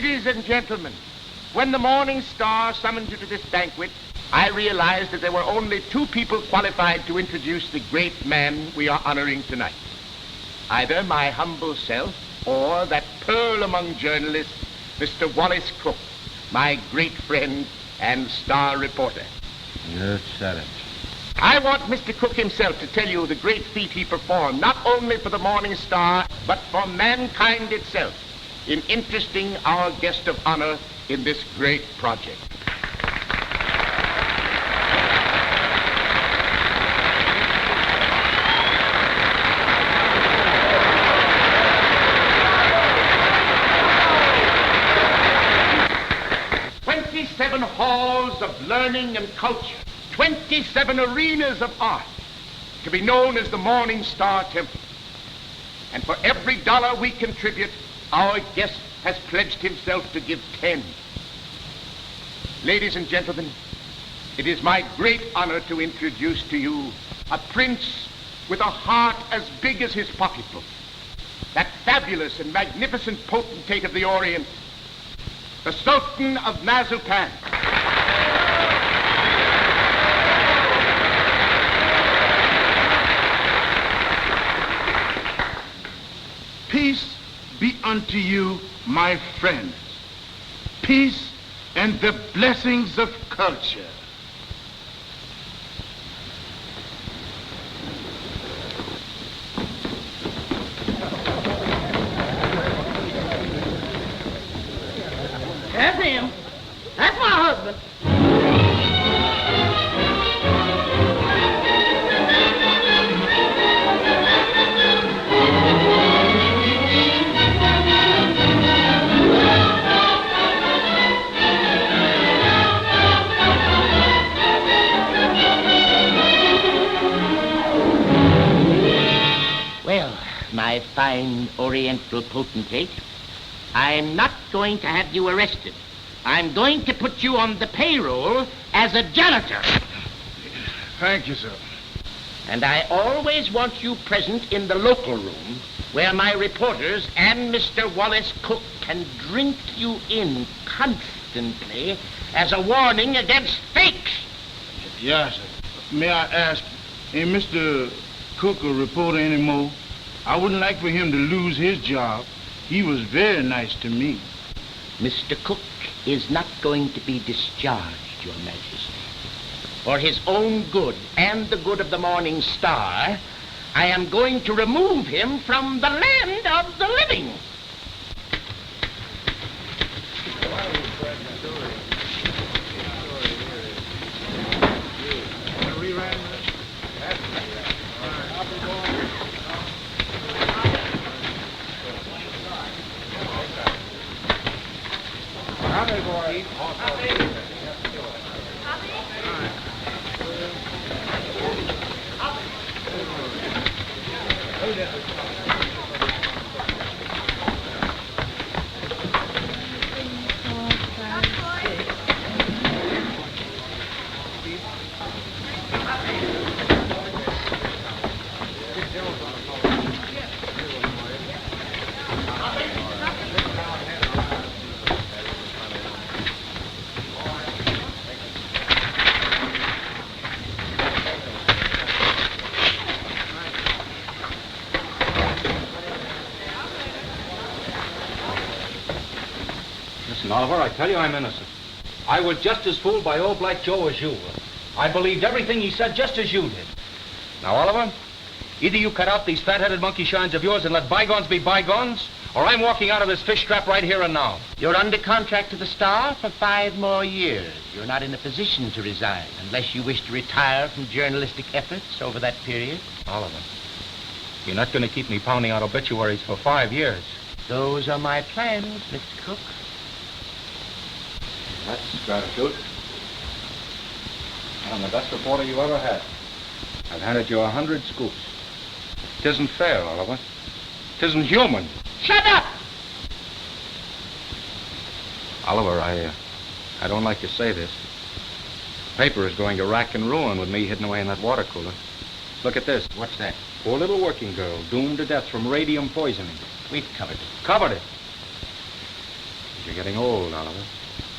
Ladies and gentlemen, when the Morning Star summoned you to this banquet, I realized that there were only two people qualified to introduce the great man we are honoring tonight. Either my humble self or that pearl among journalists, Mr. Wallace Cook, my great friend and star reporter. You said it. I want Mr. Cook himself to tell you the great feat he performed, not only for the Morning Star, but for mankind itself, in interesting our guest of honor in this great project. "27 halls of learning and culture, 27 arenas of art, to be known as the Morning Star Temple. And for every dollar we contribute, our guest has pledged himself to give 10. Ladies and gentlemen, it is my great honor to introduce to you a prince with a heart as big as his pocketbook, that fabulous and magnificent potentate of the Orient, the Sultan of Mazupan. Peace be unto you, my friends. Peace and the blessings of culture. That's him. That's my husband. Well, my fine Oriental potentate, I'm not going to have you arrested. I'm going to put you on the payroll as a janitor. Thank you, sir. And I always want you present in the local room where my reporters and Mr. Wallace Cook can drink you in constantly as a warning against fakes. Yes, sir. May I ask, ain't Mr. Cook a reporter anymore? I wouldn't like for him to lose his job. He was very nice to me. Mr. Cook is not going to be discharged, Your Majesty. For his own good and the good of the Morning Star, I am going to remove him from the land of the living. Listen, Oliver, I tell you I'm innocent. I was just as fooled by old Black Joe as you were. I believed everything he said just as you did. Now, Oliver, either you cut out these fat-headed monkey shines of yours and let bygones be bygones, or I'm walking out of this fish trap right here and now. You're under contract to the Star for 5 more years. You're not in a position to resign unless you wish to retire from journalistic efforts over that period. Oliver, you're not going to keep me pounding out obituaries for 5 years. Those are my plans, Mr. Cook. That's gratitude. I'm the best reporter you ever had. I've handed you 100 scoops. It isn't fair, Oliver. It isn't human. Shut up! Oliver, I don't like to say this. Paper is going to rack and ruin with me hidden away in that water cooler. Look at this. What's that? Poor little working girl, doomed to death from radium poisoning. We've covered it. Covered it. You're getting old, Oliver.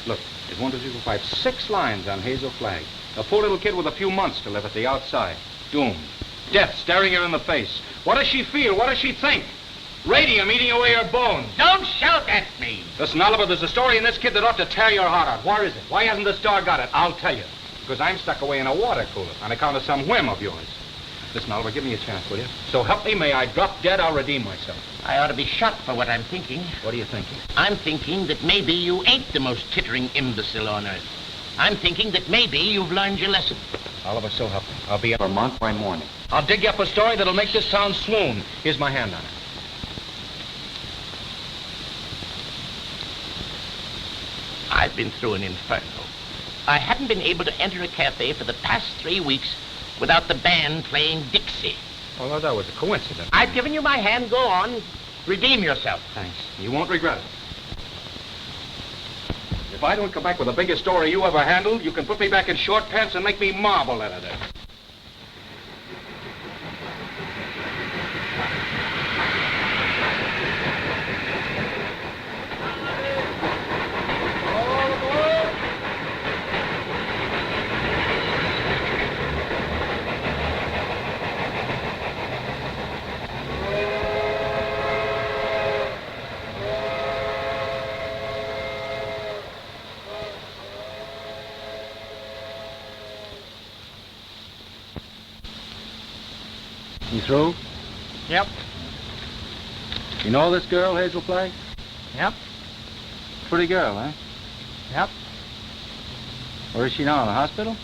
Look, there's 1, 2, 3, 4, 5, 6 lines on Hazel Flagg. A poor little kid with a few months to live at the outside. Doomed. Death staring her in the face. What does she feel? What does she think? Radium eating away her bones. Don't shout at me. Listen, Oliver, there's a story in this kid that ought to tear your heart out. Where is it? Why hasn't this dog got it? I'll tell you. Because I'm stuck away in a water cooler on account of some whim of yours. Listen, Oliver, give me a chance, will you? So help me, may I drop dead, I'll redeem myself. I ought to be shot for what I'm thinking. What are you thinking? I'm thinking that maybe you ain't the most tittering imbecile on earth. I'm thinking that maybe you've learned your lesson. Oliver, so help me. I'll be up Vermont by morning. I'll dig you up a story that'll make this town swoon. Here's my hand on it. I've been through an inferno. I haven't been able to enter a cafe for the past 3 weeks without the band playing Dixie. Oh, that was a coincidence. I've given you my hand. Go on. Redeem yourself. Thanks. You won't regret it. If I don't come back with the biggest story you ever handled, you can put me back in short pants and make me marble editor. You through? Yep. You know this girl, Hazel Flagg? Yep. Pretty girl, huh? Yep. Where is she now, in the hospital?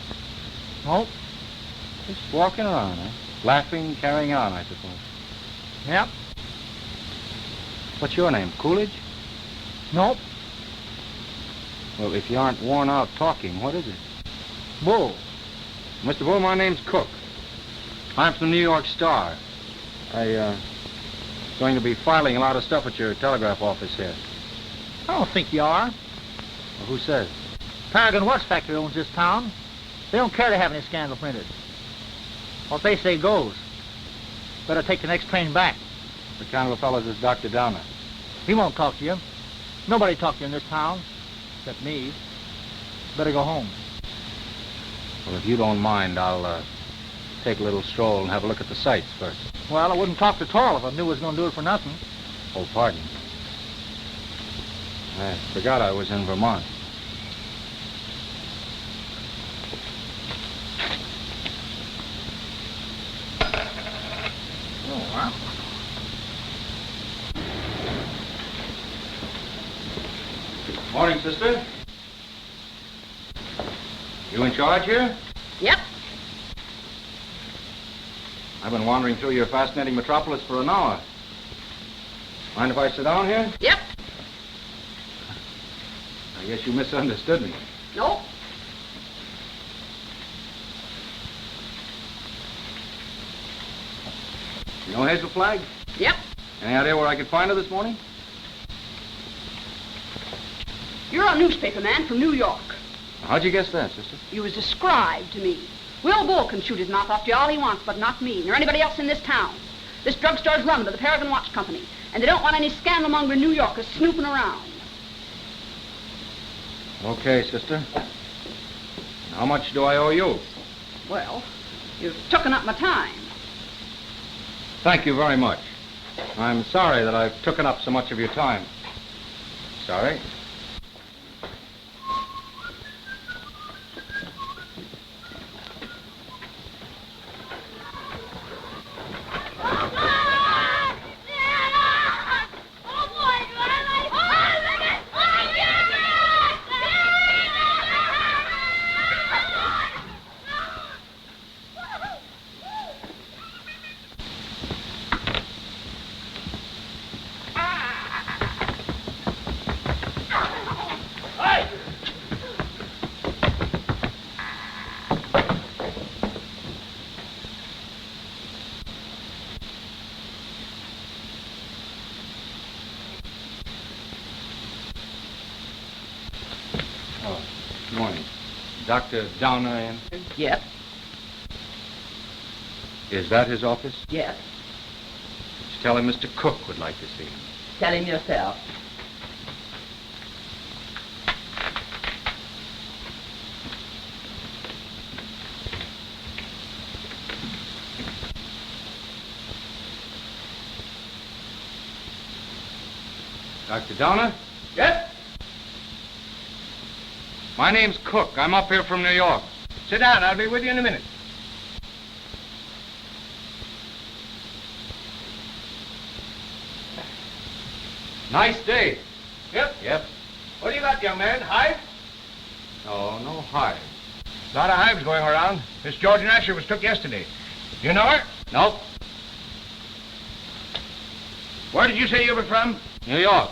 Nope. Just walking around, huh? Laughing, carrying on, I suppose. Yep. What's your name, Coolidge? Nope. Well, if you aren't worn out talking, what is it? Bull. Mr. Bull, my name's Cook. I'm from the New York Star. Going to be filing a lot of stuff at your telegraph office here. I don't think you are. Well, who says? Paragon Wax Factory owns this town. They don't care to have any scandal printed. What they say goes. Better take the next train back. What kind of a fellow is this Dr. Downer? He won't talk to you. Nobody talked to you in this town, except me. Better go home. Well, if you don't mind, I'll take a little stroll and have a look at the sights first. Well, I wouldn't talk at all if I knew I was going to do it for nothing. Oh, pardon. I forgot I was in Vermont. Oh, wow. Morning, sister. You in charge here? Yep. I've been wandering through your fascinating metropolis for an hour. Mind if I sit down here? Yep. I guess you misunderstood me. Nope. You know Hazel Flagg? Yep. Any idea where I could find her this morning? You're a newspaper man from New York. How'd you guess that, sister? You was described to me. Will Bull can shoot his mouth off to you all he wants, but not me, nor anybody else in this town. This drugstore's run by the Paragon Watch Company, and they don't want any scandal-mongering New Yorkers snooping around. Okay, sister. How much do I owe you? Well, you've taken up my time. Thank you very much. I'm sorry that I've taken up so much of your time. Sorry. Good morning. Dr. Downer in? Yes. Is that his office? Yes. Just tell him Mr. Cook would like to see him. Tell him yourself. Dr. Donner? Yes? My name's Cook. I'm up here from New York. Sit down. I'll be with you in a minute. Nice day. Yep. Yep. What do you got, young man? Hive? No hive. A lot of hives going around. Miss Georgian Asher was took yesterday. You know her? Nope. Where did you say you were from? New York.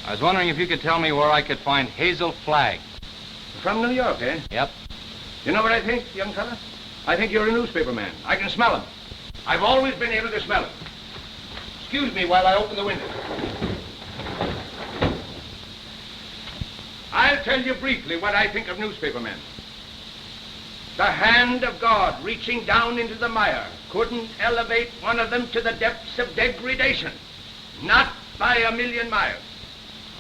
I was wondering if you could tell me where I could find Hazel Flagg. From New York, eh? Yep. You know what I think, young fella? I think you're a newspaper man. I can smell him. I've always been able to smell him. Excuse me while I open the window. I'll tell you briefly what I think of newspaper men. The hand of God reaching down into the mire couldn't elevate one of them to the depths of degradation. Not by a million miles.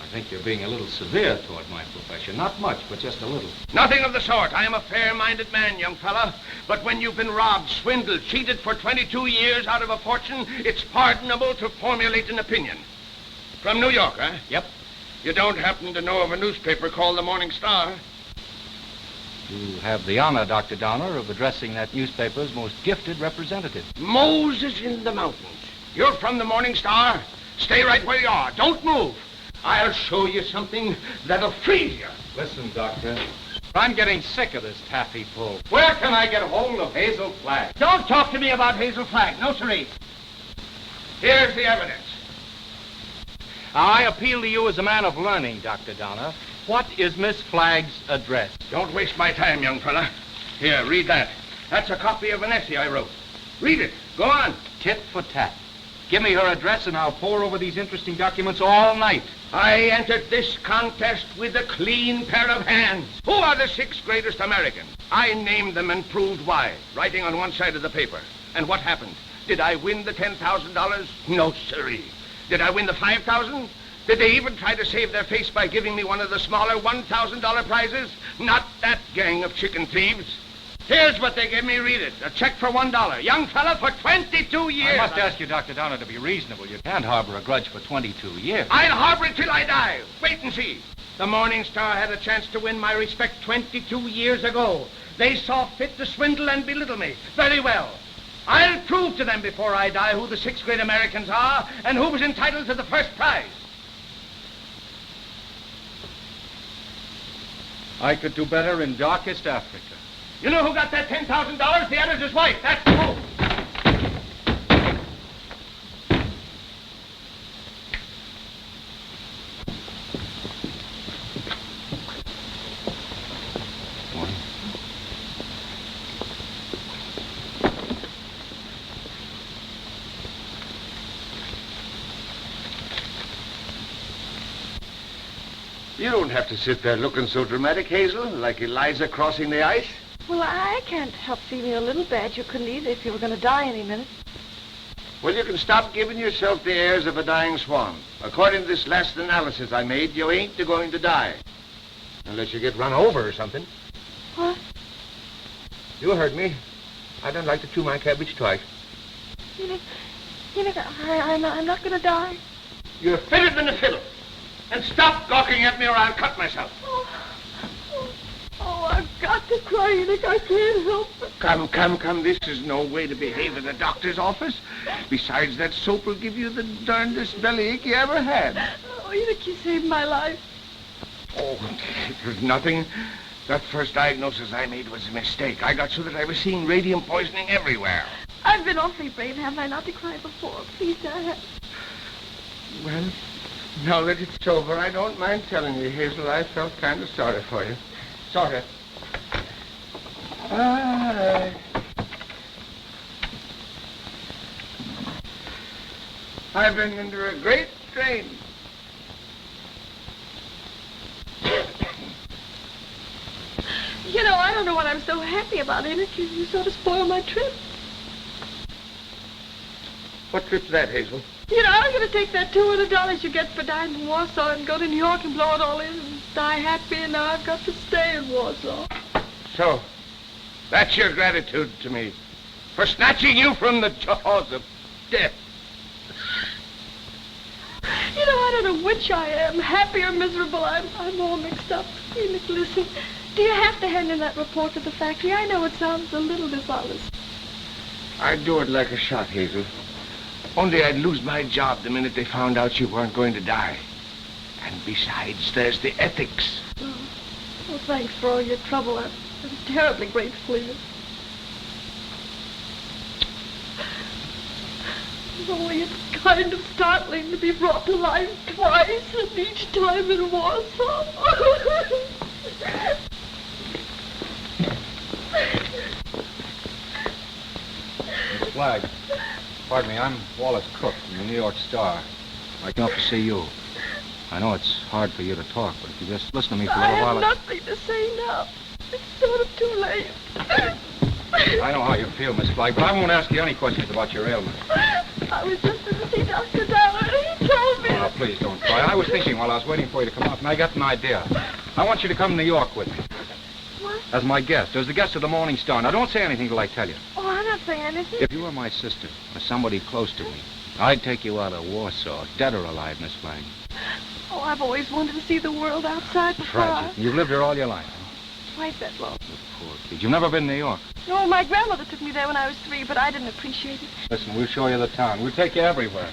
I think you're being a little severe toward my profession. Not much, but just a little. Nothing of the sort. I am a fair-minded man, young fella. But when you've been robbed, swindled, cheated for 22 years out of a fortune, it's pardonable to formulate an opinion. From New York, eh? Yep. You don't happen to know of a newspaper called the Morning Star? You have the honor, Dr. Donner, of addressing that newspaper's most gifted representative. Moses in the mountains. You're from the Morning Star? Stay right where you are. Don't move. I'll show you something that'll freeze you. Listen, Doctor. I'm getting sick of this taffy pull. Where can I get hold of Hazel Flagg? Don't talk to me about Hazel Flagg. No, sirree. Here's the evidence. I appeal to you as a man of learning, Dr. Donner. What is Miss Flagg's address? Don't waste my time, young fella. Here, read that. That's a copy of an essay I wrote. Read it. Go on. Tit for tat. Give me her address and I'll pore over these interesting documents all night. I entered this contest with a clean pair of hands. Who are the 6 greatest Americans? I named them and proved why, writing on one side of the paper. And what happened? Did I win the $10,000? No, sirree. Did I win the $5,000? Did they even try to save their face by giving me one of the smaller $1,000 prizes? Not that gang of chicken thieves. Here's what they gave me. Read it. A check for $1. Young fella, for 22 years. I must ask you, Dr. Donner, to be reasonable. You can't harbor a grudge for 22 years. I'll harbor it till I die. Wait and see. The Morning Star had a chance to win my respect 22 years ago. They saw fit to swindle and belittle me. Very well. I'll prove to them before I die who the 6 great Americans are and who was entitled to the first prize. I could do better in darkest Africa. You know who got that $10,000? The editor's wife. That's the proof. You don't have to sit there looking so dramatic, Hazel, like Eliza crossing the ice. Well, I can't help feeling a little bad. You couldn't either if you were going to die any minute. Well, you can stop giving yourself the airs of a dying swan. According to this last analysis I made, you ain't going to die. Unless you get run over or something. What? You heard me. I don't like to chew my cabbage twice. You mean I'm not going to die? You're fitter than a fiddle. And stop gawking at me or I'll cut myself. Oh, I've got to cry, Enoch. I can't help it. Come. This is no way to behave in the doctor's office. Besides, that soap will give you the darndest bellyache you ever had. Oh, Enoch, you saved my life. Oh, it was nothing. That first diagnosis I made was a mistake. I got so that I was seeing radium poisoning everywhere. I've been awfully brave, haven't I, not to cry before? Please, Dad. Well, now that it's over, I don't mind telling you, Hazel, I felt kind of sorry for you. Sort of. I've been under a great strain. You know, I don't know what I'm so happy about, Enoch. You sort of spoiled my trip. What trip's that, Hazel? You know, I'm going to take that $200 you get for dying in Warsaw and go to New York and blow it all in and die happy, and now I've got to stay in Warsaw. So, that's your gratitude to me for snatching you from the jaws of death. You know, I don't know which I am, happy or miserable. I'm all mixed up. Enoch, listen. Do you have to hand in that report to the factory? I know it sounds a little dishonest. I'd do it like a shot, Hazel. Only I'd lose my job the minute they found out you weren't going to die. And besides, there's the ethics. Oh, well, thanks for all your trouble. I'm terribly grateful to you. Only it's kind of startling to be brought to life twice, and each time in Warsaw. Miss Flagg, pardon me, I'm Wallace Cook from the New York Star. I came up to see you. I know it's hard for you to talk, but if you just listen to me for a little while... I have nothing to say now. It's sort of too late. I know how you feel, Miss Flagg, but I won't ask you any questions about your ailment. I was just going to see Dr. Dollar, and he told me... Oh, now, please don't cry. I was thinking while I was waiting for you to come out, and I got an idea. I want you to come to New York with me. What? As my guest, as the guest of the Morning Star. Now, don't say anything till I tell you. Oh, I'm not saying anything. If you were my sister, or somebody close to me, I'd take you out of Warsaw, dead or alive, Miss Flagg. Oh, I've always wanted to see the world outside before. Tragic. You've lived here all your life. Twice that long. Poor kid. You've never been to New York? No, my grandmother took me there when I was 3, but I didn't appreciate it. Listen, we'll show you the town. We'll take you everywhere.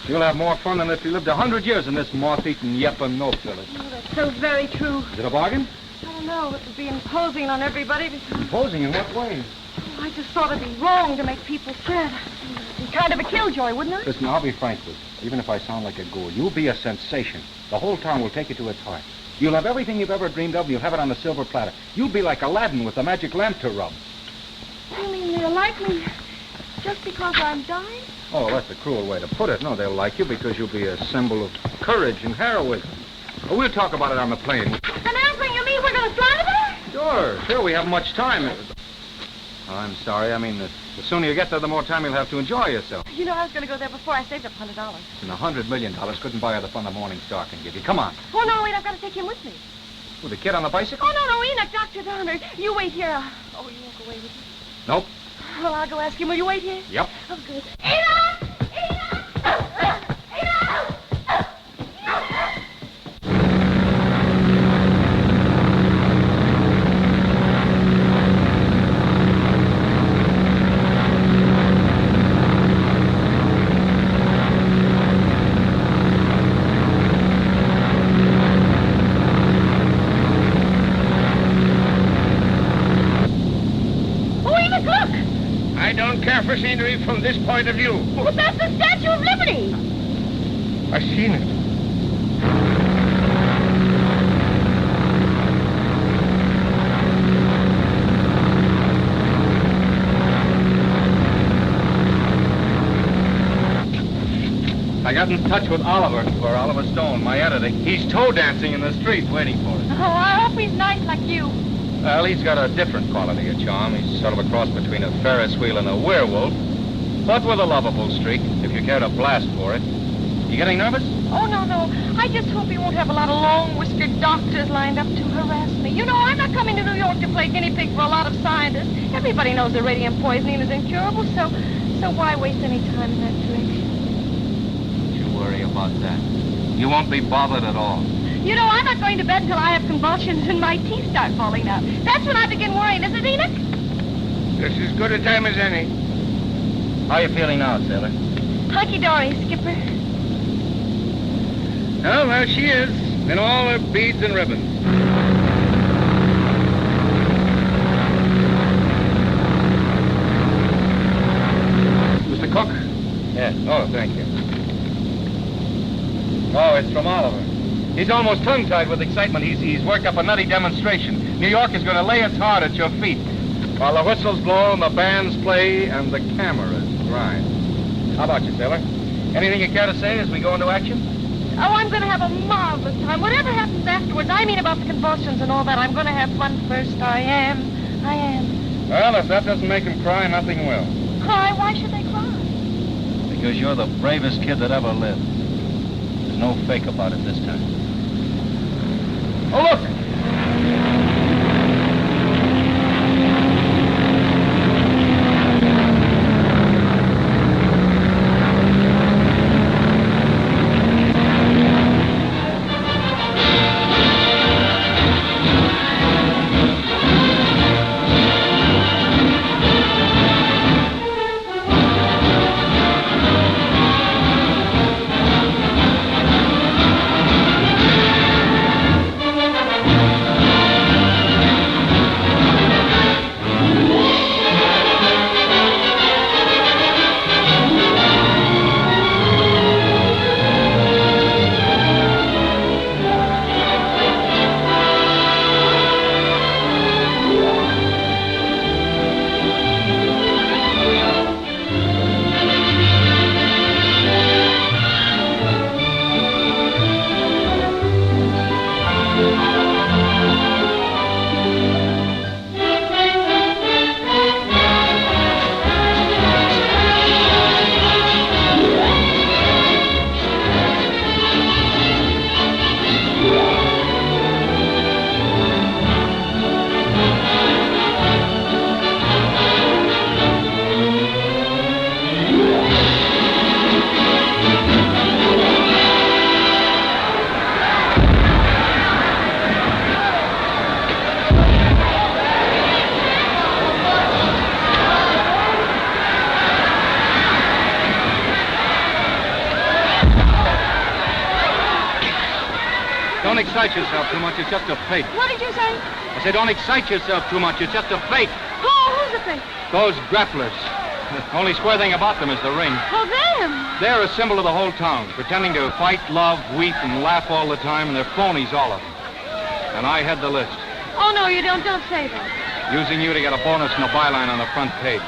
You'll have more fun than if you lived 100 years in this moth-eaten Yep-and-Nope village. Oh, that's so very true. Is it a bargain? I don't know. It would be imposing on everybody because... Imposing in what way? Oh, I just thought it'd be wrong to make people sad. It'd be kind of a killjoy, wouldn't it? Listen, I'll be frank with you. Even if I sound like a ghoul, you'll be a sensation. The whole town will take you to its heart. You'll have everything you've ever dreamed of, and you'll have it on a silver platter. You'll be like Aladdin with a magic lamp to rub. You mean they'll like me just because I'm dying? Oh, that's a cruel way to put it. No, they'll like you because you'll be a symbol of courage and heroism. Oh, we'll talk about it on the plane. An airplane? You mean we're going to fly there? Sure, we haven't much time. Oh, I'm sorry. I mean, the sooner you get there, the more time you'll have to enjoy yourself. You know, I was going to go there before I saved up $100. And $100 million couldn't buy you the fun the Morning Star can give you. Come on. Oh, no, wait, I've got to take him with me. With the kid on the bicycle? Oh, no, Enoch, Dr. Donner. You wait here. Oh, you won't go away with me? Nope. Well, I'll go ask him. Will you wait here? Yep. Oh, good. Enoch! Enoch! Enoch! I don't care for scenery from this point of view. But that's the Statue of Liberty. I've seen it. I got in touch with Oliver Stone, my editor. He's toe dancing in the street waiting for us. Oh, I hope he's nice like you. Well, he's got a different quality of charm. He's sort of a cross between a Ferris wheel and a werewolf, but with a lovable streak, if you care to blast for it. You getting nervous? Oh, no. I just hope he won't have a lot of long-whiskered doctors lined up to harass me. You know, I'm not coming to New York to play guinea pig for a lot of scientists. Everybody knows that radium poisoning is incurable, so why waste any time in that direction? Don't you worry about that. You won't be bothered at all. You know, I'm not going to bed until I have convulsions and my teeth start falling out. That's when I begin worrying, isn't it, Enoch? Just as good a time as any. How are you feeling now, sailor? Hunky-dory, Skipper. Oh, well, she is, in all her beads and ribbons. Mr. Cook? Yes. Oh, thank you. Oh, it's from Oliver. He's almost tongue-tied with excitement. He's worked up a nutty demonstration. New York is going to lay its heart at your feet while the whistles blow and the bands play and the cameras grind. How about you, sailor? Anything you care to say as we go into action? Oh, I'm going to have a marvelous time. Whatever happens afterwards, I mean about the convulsions and all that, I'm going to have fun first. I am. Well, if that doesn't make them cry, nothing will. Cry? Why should they cry? Because you're the bravest kid that ever lived. There's no fake about it this time. Oh, look! Don't excite yourself too much. It's just a fake. What did you say? I said don't excite yourself too much. It's just a fake. Who's the fake? Those grapplers. The only square thing about them is the ring. Oh, them. They're a symbol of the whole town, pretending to fight, love, weep, and laugh all the time, and they're phonies, all of them. And I had the list. Oh, no, you don't. Don't say that. Using you to get a bonus and a byline on the front page.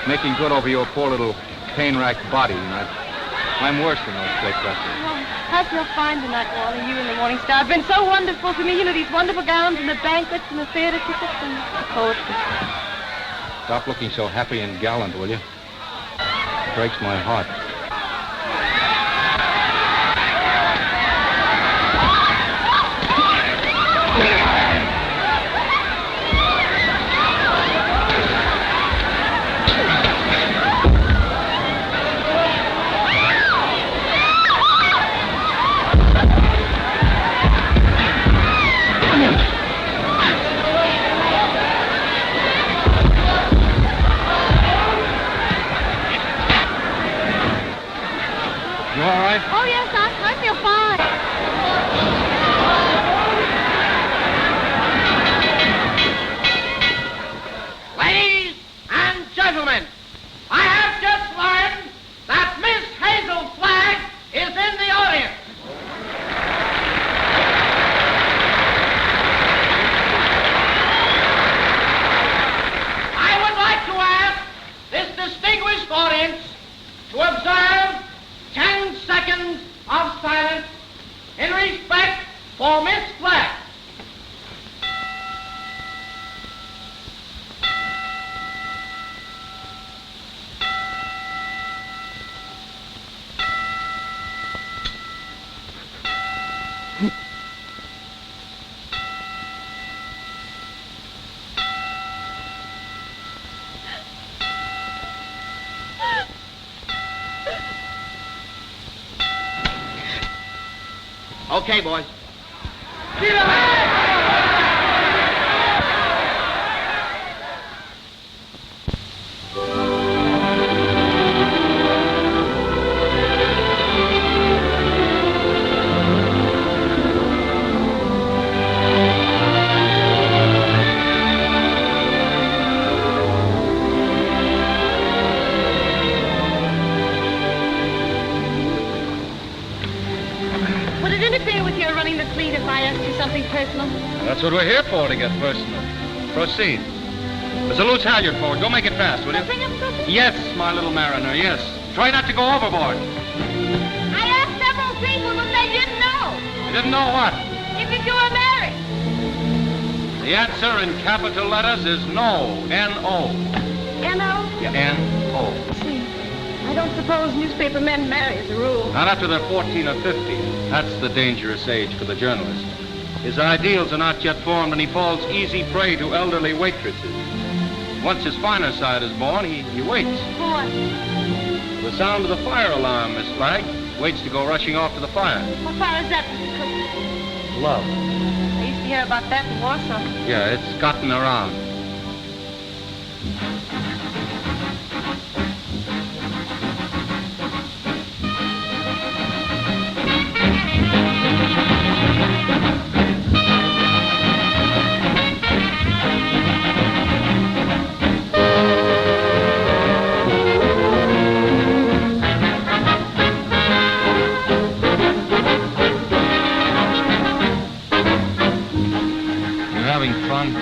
Making good over your poor little pain-racked body. And I'm worse than those fake wrestlers. Oh, I feel fine tonight, Wally. You and the Morning Star have been so wonderful to me. You know, these wonderful gowns and the banquets and the theater tickets and the poetry. Stop looking so happy and gallant, will you? It breaks my heart. You all right? Oh, yes, I feel fine. Ladies and gentlemen, I have just learned that Miss Hazel Flagg is in the audience. I would like to ask this distinguished audience to observe 10 seconds of silence in respect for Miss Flagg. Okay, boys. Would it interfere with your running the fleet if I asked you something personal? That's what we're here for, to get personal. Proceed. There's a loose halyard forward. Go make it fast, will you? Something I'm supposed Yes, my little mariner, yes. Try not to go overboard. I asked several people, but they didn't know. You didn't know what? If you were married. The answer in capital letters is no. N-O. N-O? Yeah, N-O. See, I don't suppose newspaper men marry as a rule. Not after they're 14 or 15. That's the dangerous age for the journalist. His ideals are not yet formed, and he falls easy prey to elderly waitresses. Once his finer side is born, he waits. For what? For the sound of the fire alarm, Miss Flagg. Waits to go rushing off to the fire. What fire is that, Mr. Cook? Love. I used to hear about that in Warsaw. Yeah, it's gotten around. Having fun?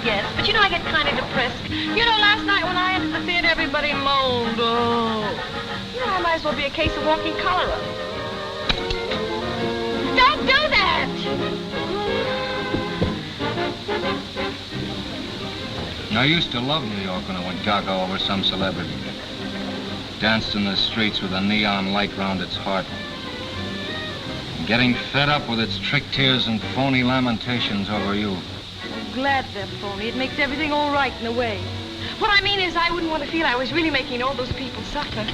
Yes, but you know I get kind of depressed. You know, last night when I entered the theater, everybody moaned. Oh. You know, I might as well be a case of walking cholera. Don't do that! I used to love New York when I went gaga over some celebrity. Danced in the streets with a neon light round its heart. Getting fed up with its trick tears and phony lamentations over you. I'm glad they're phony. It makes everything all right in a way. What I mean is I wouldn't want to feel I was really making all those people suffer.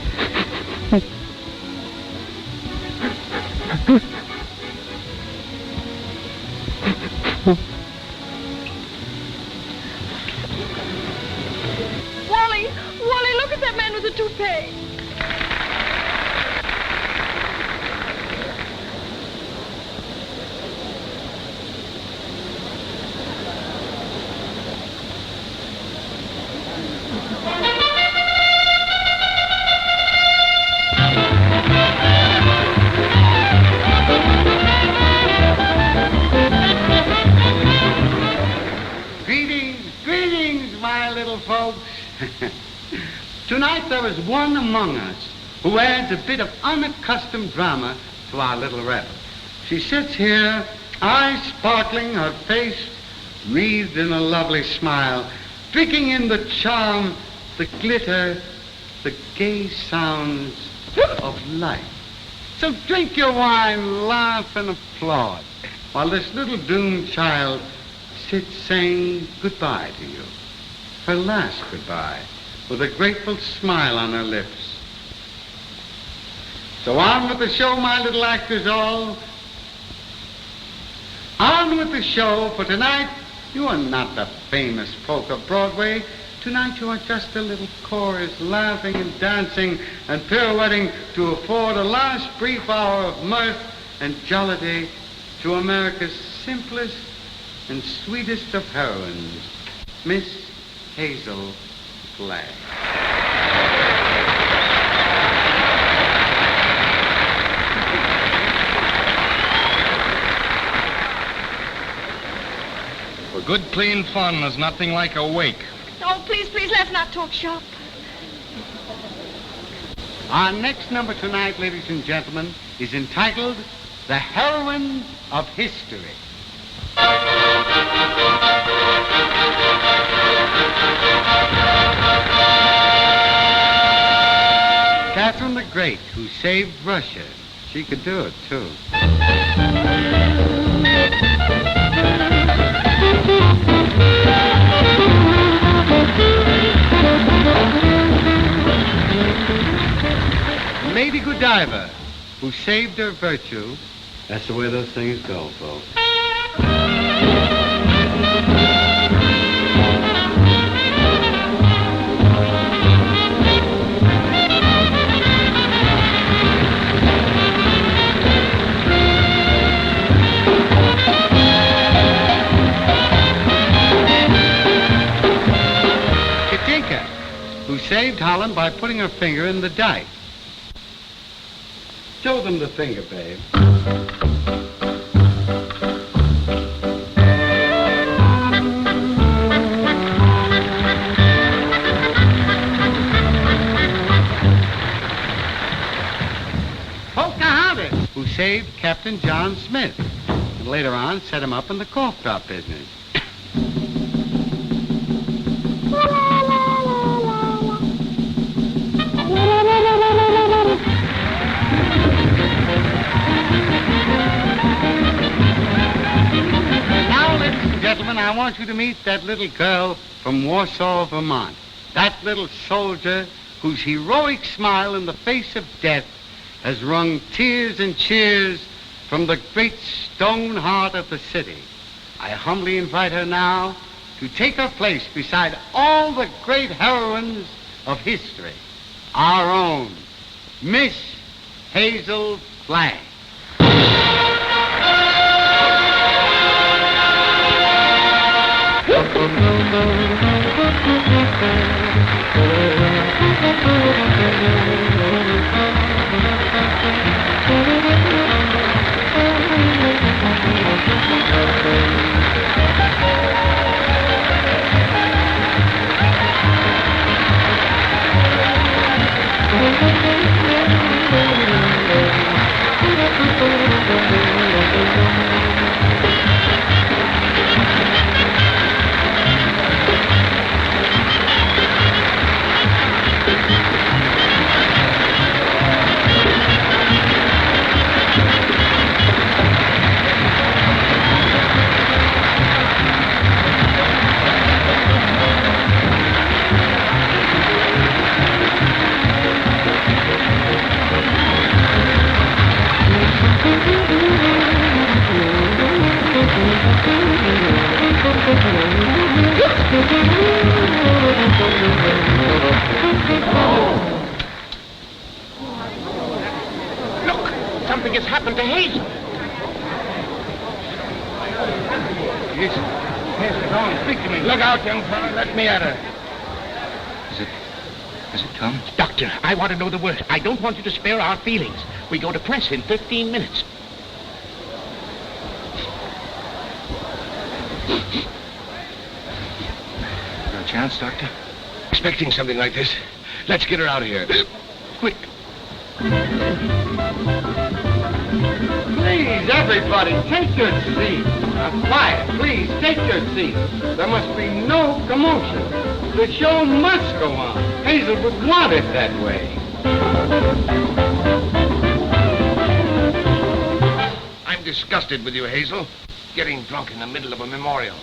Wally, look at that man with the toupee. Tonight there is one among us who adds a bit of unaccustomed drama to our little revel. She sits here, eyes sparkling, her face wreathed in a lovely smile, drinking in the charm, the glitter, the gay sounds of life. So drink your wine, laugh, and applaud, while this little doomed child sits saying goodbye to you. Her last goodbye, with a grateful smile on her lips. So on with the show, my little actors all. On with the show, for tonight you are not the famous folk of Broadway. Tonight you are just a little chorus, laughing and dancing and pirouetting to afford a last brief hour of mirth and jollity to America's simplest and sweetest of heroines, Miss Hazel Flagg. For good, clean fun, there's nothing like a wake. Oh, please, please, let's not talk shop. Our next number tonight, ladies and gentlemen, is entitled The Heroine of History. Catherine the Great, who saved Russia. She could do it, too. Lady Godiva, who saved her virtue. That's the way those things go, folks. Katinka, who saved Holland by putting her finger in the dike. Show them the finger, babe. Pocahontas, who saved Captain John Smith, and later on set him up in the cough drop business. Gentlemen, I want you to meet that little girl from Warsaw, Vermont. That little soldier whose heroic smile in the face of death has wrung tears and cheers from the great stone heart of the city. I humbly invite her now to take her place beside all the great heroines of history. Our own Miss Hazel Flagg. Look, something has happened to Hazel. Yes, go on, speak to me. Look out, young fellow. Let me at her. Is it Tom? Doctor, I want to know the worst. I don't want you to spare our feelings. We go to press in 15 minutes. Got a chance, Doctor? expecting something like this. Let's get her out of here. Quick. Please, everybody, take your seat. Now, quiet, please, take your seat. There must be no commotion. The show must go on. Hazel would want it that way. I'm disgusted with you, Hazel. Getting drunk in the middle of a memorial.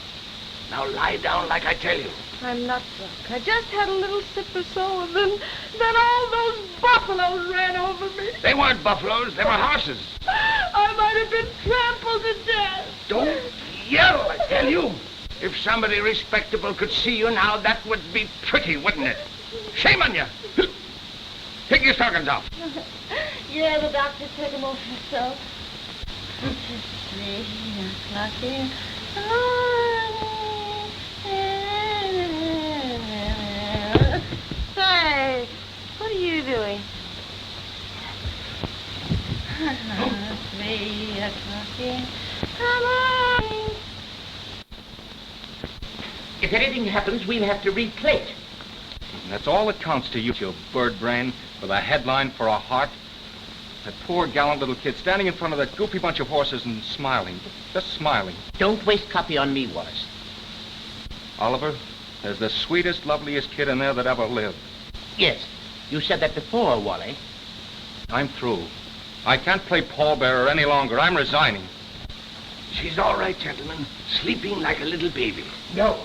Now lie down like I tell you. I'm not drunk. I just had a little sip or so, and then all those buffaloes ran over me. They weren't buffaloes, they were horses. I might have been trampled to death. Don't yell, I tell you. If somebody respectable could see you now, that would be pretty, wouldn't it? Shame on you. Take your stockings off. Yeah, the doctor took them off himself. 3 o'clock in. Hey, what are you doing? 3 o'clock in. Come on. If anything happens, we'll have to replate. That's all that counts to you, you bird brain, with a headline for a heart. That poor gallant little kid standing in front of that goofy bunch of horses and smiling, just smiling. Don't waste copy on me, Wallace. Oliver, there's the sweetest, loveliest kid in there that ever lived. Yes, you said that before, Wally. I'm through. I can't play pallbearer any longer. I'm resigning. She's all right, gentlemen. Sleeping like a little baby. No.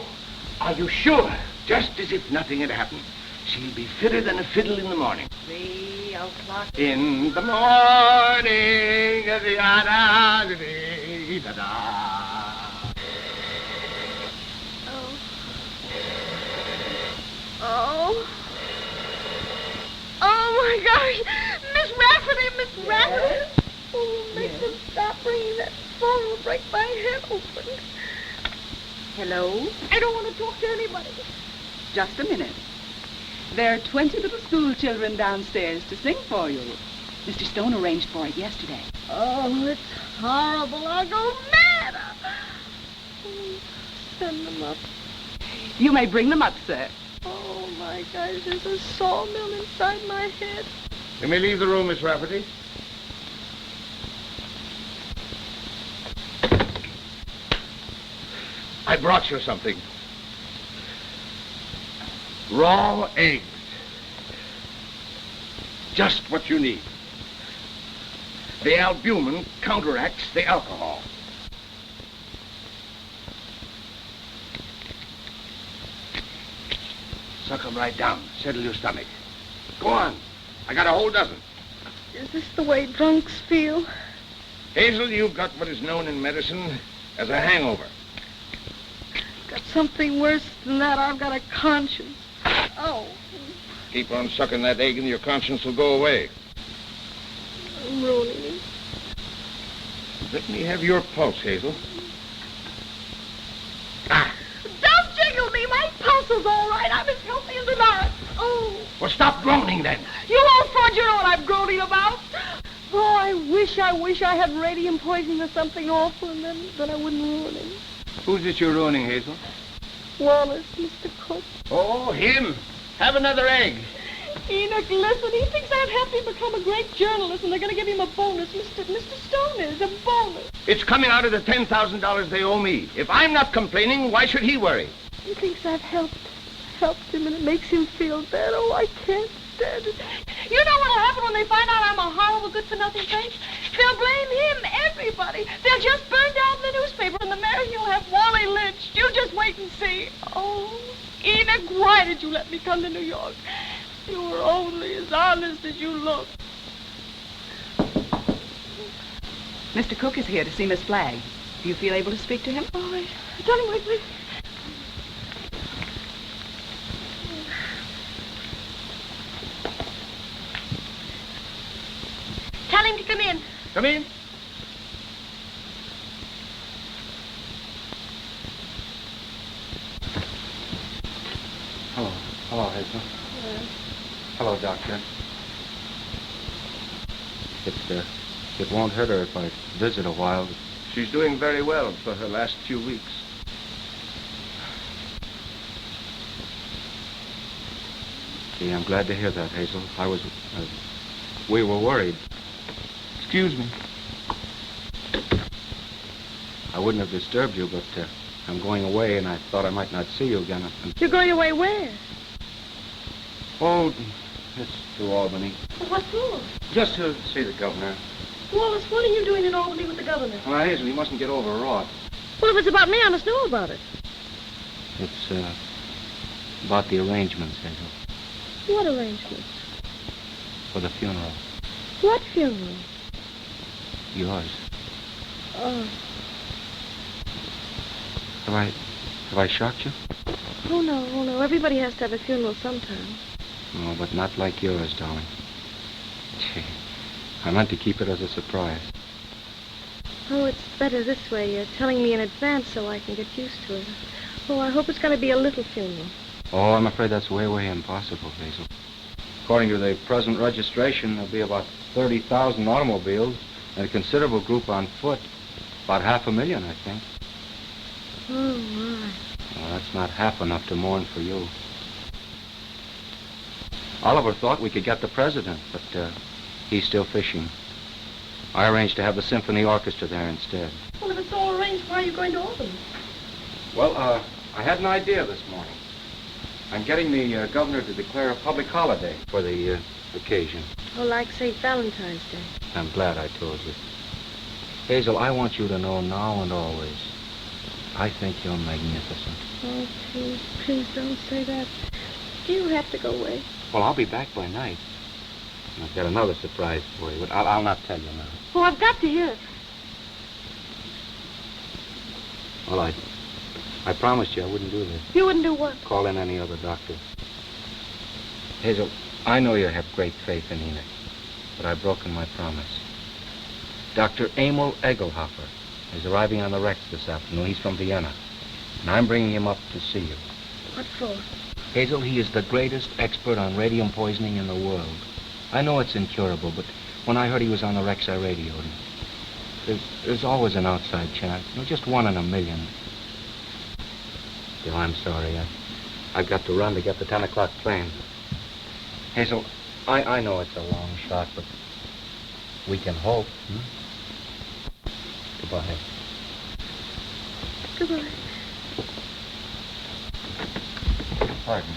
Are you sure? Just as if nothing had happened. She'll be fitter than a fiddle in the morning. 3 o'clock. In the morning. Oh, my gosh. Miss Rafferty. Oh, make them stop ringing that phone. It'll break my head open. Hello? I don't want to talk to anybody. Just a minute. There are 20 little school children downstairs to sing for you. Mr. Stone arranged for it yesterday. Oh, it's horrible. I'll go mad. Send them up. You may bring them up, sir. Oh, my gosh, there's a sawmill inside my head. You may leave the room, Miss Rafferty. I brought you something. Raw eggs. Just what you need. The albumin counteracts the alcohol. Suck them right down. Settle your stomach. Go on. I got a whole dozen. Is this the way drunks feel? Hazel, you've got what is known in medicine as a hangover. Got something worse than that. I've got a conscience. Oh. Keep on sucking that egg and your conscience will go away. I'm ruining it. Let me have your pulse, Hazel. Ah. Don't jiggle me. My pulse is all right. I'm as healthy as an orange. Oh. Well, stop groaning then. You old fraud, you know what I'm groaning about. Oh, I wish I had radium poisoning or something awful, and then I wouldn't ruin him. Who's it you're ruining, Hazel? Wallace, Mr. Cook. Oh, him. Have another egg. Enoch, listen, he thinks I've helped him become a great journalist, and they're going to give him a bonus. Mr. Stone is a bonus. It's coming out of the $10,000 they owe me. If I'm not complaining, why should he worry? He thinks I've helped him, and it makes him feel bad. Oh, I can't stand it. You know what'll happen when they find out I'm a horrible, good-for-nothing thing? They'll blame him, everybody. They'll just burn down the newspaper, and the mayor, he'll have Wally lynched. You just wait and see. Oh, Enoch, why did you let me come to New York? You were only as honest as you look. Mr. Cook is here to see Miss Flagg. Do you feel able to speak to him? Oh, darling, wait. Tell him to come in. Come in. Hello, Hazel. Hello, Doctor. It won't hurt her if I visit a while. She's doing very well for her last few weeks. Gee, I'm glad to hear that, Hazel. We were worried. Excuse me. I wouldn't have disturbed you, but I'm going away, and I thought I might not see you again. You're going away where? Oh, it's to Albany. Well, what for? Just to see the governor. Wallace, what are you doing in Albany with the governor? Well, Hazel, you mustn't get overwrought. Well, if it's about me, I must know about it. It's about the arrangements, Hazel, What arrangements? for the funeral. What funeral? Yours. Oh. Have I shocked you? Oh, no. Everybody has to have a funeral sometime. No, but not like yours, darling. Gee, I meant to keep it as a surprise. Oh, it's better this way. You're telling me in advance so I can get used to it. Oh, I hope it's going to be a little funeral. Oh, I'm afraid that's way impossible, Hazel. According to the present registration, there'll be about 30,000 automobiles and a considerable group on foot. About 500,000, I think. Oh, my. Well, that's not half enough to mourn for you. Oliver thought we could get the president, but he's still fishing. I arranged to have the symphony orchestra there instead. Well, if it's all arranged, why are you going to Albany? Well, I had an idea this morning. I'm getting the governor to declare a public holiday for the occasion. Oh, like St. Valentine's Day. I'm glad I told you. Hazel, I want you to know now and always, I think you're magnificent. Oh, please don't say that. You have to go away. Well, I'll be back by night. And I've got another surprise for you, but I'll not tell you now. Oh, I've got to hear it. Well, I promised you I wouldn't do this. You wouldn't do what? Call in any other doctor. Hazel, I know you have great faith in Enoch, but I've broken my promise. Dr. Emil Egelhofer is arriving on the Rex this afternoon. He's from Vienna, and I'm bringing him up to see you. What for? Hazel, he is the greatest expert on radium poisoning in the world. I know it's incurable, but when I heard he was on the Rex, I radioed him. There's always an outside chance. Just 1 in a million. Still, I'm sorry. I've got to run to get the 10 o'clock plane. Hazel, I know it's a long shot, but we can hope. Goodbye. Goodbye. Pardon me.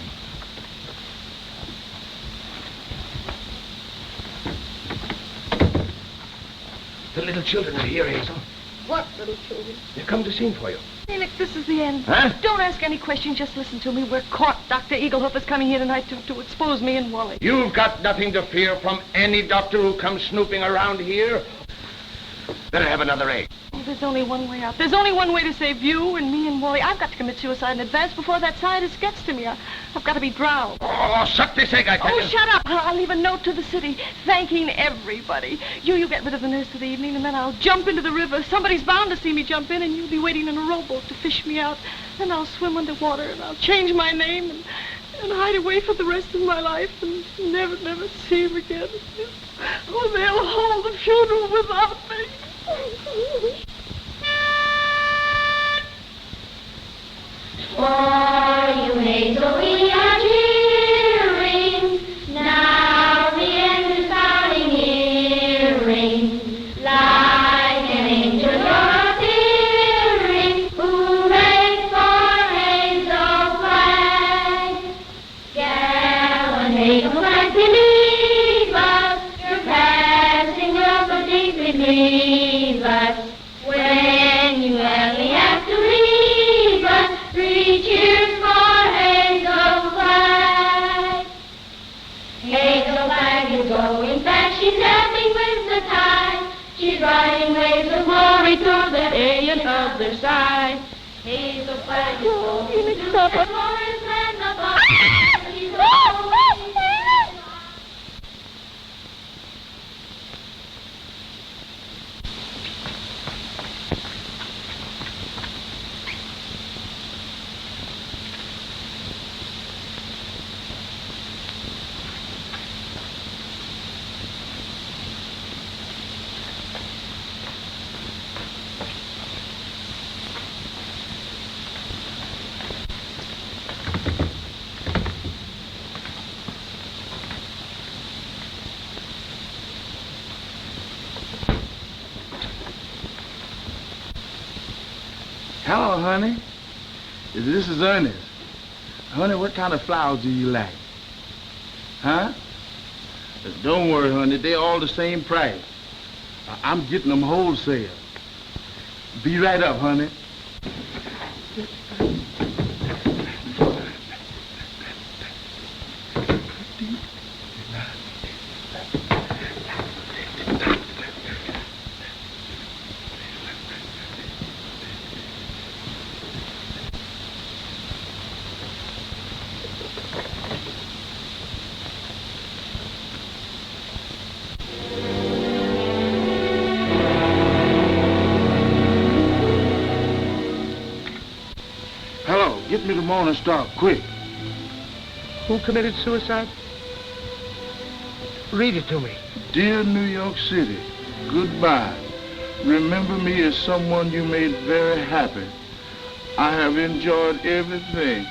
The little children are here, Hazel. What little children? They've come to sing for you. Enoch, this is the end. Huh? Don't ask any questions. Just listen to me. We're caught. Dr. Egelhoff is coming here tonight to expose me and Wally. You've got nothing to fear from any doctor who comes snooping around here. Better have another egg. Oh, there's only one way out. There's only one way to save you and me and Wally. I've got to commit suicide in advance before that scientist gets to me. I've got to be drowned. Oh, suck this egg, I tell you. Oh, shut up. I'll leave a note to the city thanking everybody. You get rid of the nurse for the evening, and then I'll jump into the river. Somebody's bound to see me jump in, and you'll be waiting in a rowboat to fish me out. Then I'll swim underwater, and I'll change my name and hide away for the rest of my life and never see him again. Oh, they'll hold the funeral without me. For you, Hazel, we are cheering. Now the end is sounding hearing. Like an angel you're appearing. Hooray for Hazel Flag. Gallant Hazel Flag, believe us. Your passing will so deeply grieve us. When you only have to leave us, 3 cheers for Hazel Flag. Hazel Flag is going fast, she's laughing with the tide. She's riding waves of glory through the day and other side. Hazel Flag is going to the glorious land above. She's going Hello, honey. This is Ernest. Honey, what kind of flowers do you like? Huh? Don't worry, honey. They're all the same price. I'm getting them wholesale. Be right up, honey. Get me the Morning Star, quick. Who committed suicide? Read it to me. Dear New York City, goodbye. Remember me as someone you made very happy. I have enjoyed everything.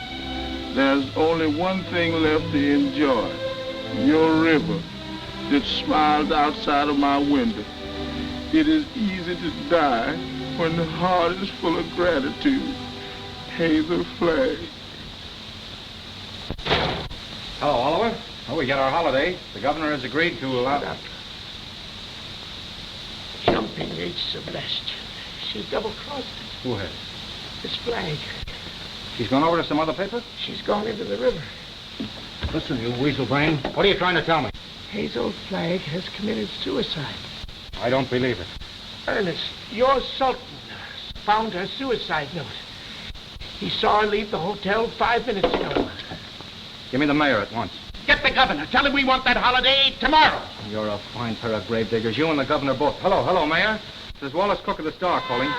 There's only one thing left to enjoy. Your river that smiles outside of my window. It is easy to die when the heart is full of gratitude. Hazel Flag. Hello, Oliver. Well, we get our holiday. The governor has agreed to allow... Jumping H of blessed. She's double-crossed. Who has? Miss Flag. She's gone over to some other paper? She's gone into the river. Listen, you weasel brain. What are you trying to tell me? Hazel Flag has committed suicide. I don't believe it. Ernest, your Sultan found her suicide note. He saw her leave the hotel 5 minutes ago. Give me the mayor at once. Get the governor. Tell him we want that holiday tomorrow. You're a fine pair of grave diggers. You and the governor both. Hello, Mayor. This is Wallace Cook of the Star calling.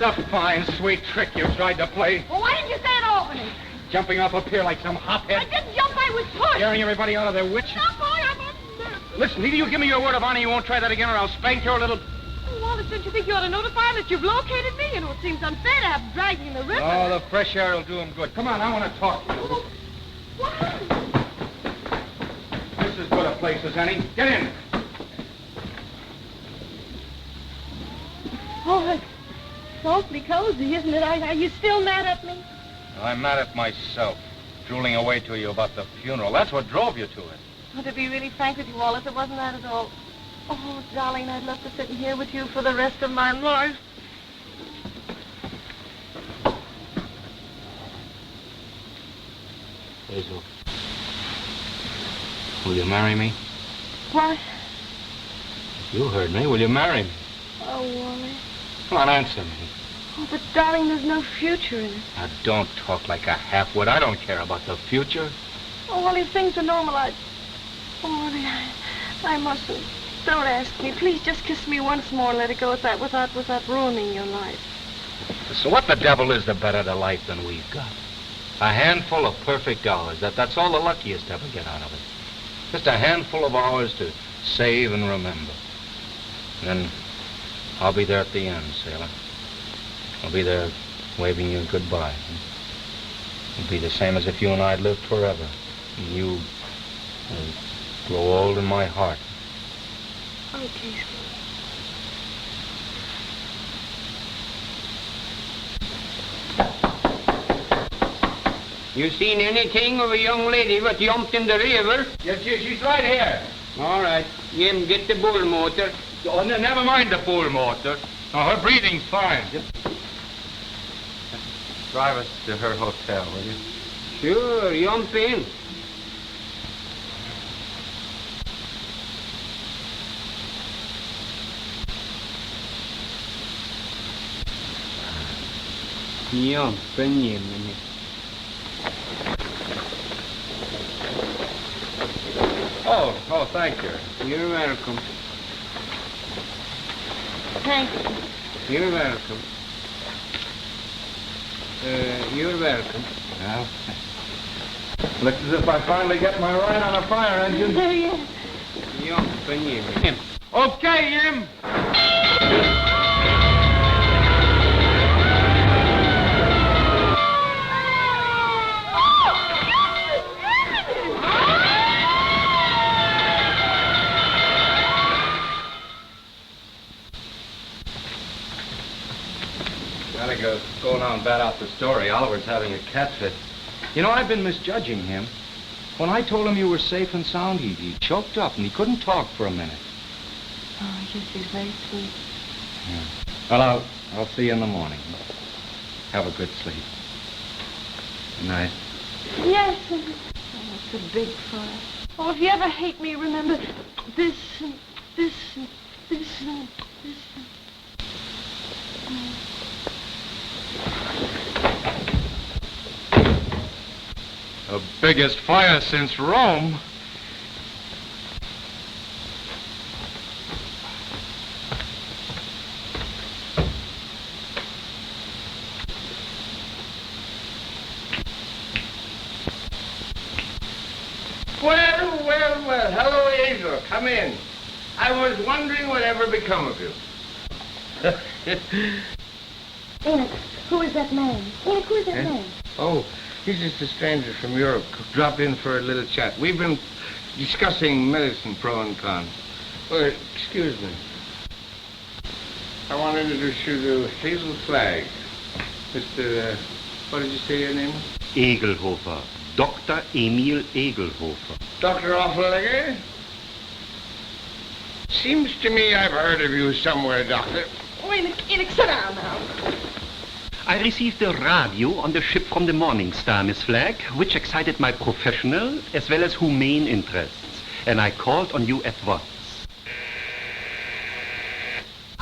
A fine, sweet trick you tried to play. Well, why didn't you say it Albany? Jumping off up here like some hophead. I didn't jump, I was pushed. Scaring everybody out of their wits. Stop, boy, I'm on... Listen, either you give me your word of honor you won't try that again or I'll spank your little... Oh, Wallace, don't you think you ought to notify him that you've located me? You know, it seems unfair to have him dragging in the river. Oh, the fresh air will do him good. Come on, I want to talk to you. Oh, what? This is as good a place as any. Get in. Oh, it's awfully cozy, isn't it? Are you still mad at me? I'm mad at myself, drooling away to you about the funeral. That's what drove you to it. Oh, to be really frank with you, Wallace, it wasn't that at all. Oh, darling, I'd love to sit in here with you for the rest of my life. Hazel, will you marry me? Why? You heard me. Will you marry me? Oh, Wally. Come on, answer me. Oh, but darling, there's no future in it. Now, don't talk like a half-wit. I don't care about the future. Oh, Wally, if things are normal, Oh, Wally, I mustn't. Don't ask me. Please just kiss me once more and let it go at that without ruining your life. So what the devil is the better to life than we've got? A handful of perfect hours. That's all the luckiest ever get out of it. Just a handful of hours to save and remember. And then I'll be there at the end, sailor. I'll be there waving you goodbye. It'll be the same as if you and I'd lived forever. And you will grow old in my heart. Okay, You seen anything of a young lady what jumped in the river? Yes, she's right here. All right. Jim, get the bull motor. Oh, never mind the bull motor. Oh, her breathing's fine. Just drive us to her hotel, will you? Sure, jump in. Jump in, Jim. Oh, thank you. You're welcome. Thank you. You're welcome. You're welcome. Well, looks as if I finally get my ride on a fire engine. There you are. Jump in, Jim. Okay, Jim. Going on bat out the story. Oliver's having a cat fit. You know, I've been misjudging him. When I told him you were safe and sound, he choked up and he couldn't talk for a minute. Oh, yes, he's very sweet. Yeah. Well, I'll see you in the morning. Have a good sleep. Good night. Yes. Oh, it's a big fire. Oh, if you ever hate me, remember this and this and this and this and... The biggest fire since Rome. Well. Hello, Hazel. Come in. I was wondering whatever become of you. Enoch, who is that man? Enoch, who is that man? Oh, he's just a stranger from Europe. Dropped in for a little chat. We've been discussing medicine, pro and con. Well, excuse me. I want to introduce you to Hazel Flagg. Mr. What did you say your name was? Egelhofer. Dr. Emil Egelhofer. Dr. Offlegger? Seems to me I've heard of you somewhere, Doctor. Oh, Enoch, sit down now. I received a radio on the ship from the Morning Star, Miss Flagg, which excited my professional as well as humane interests, and I called on you at once.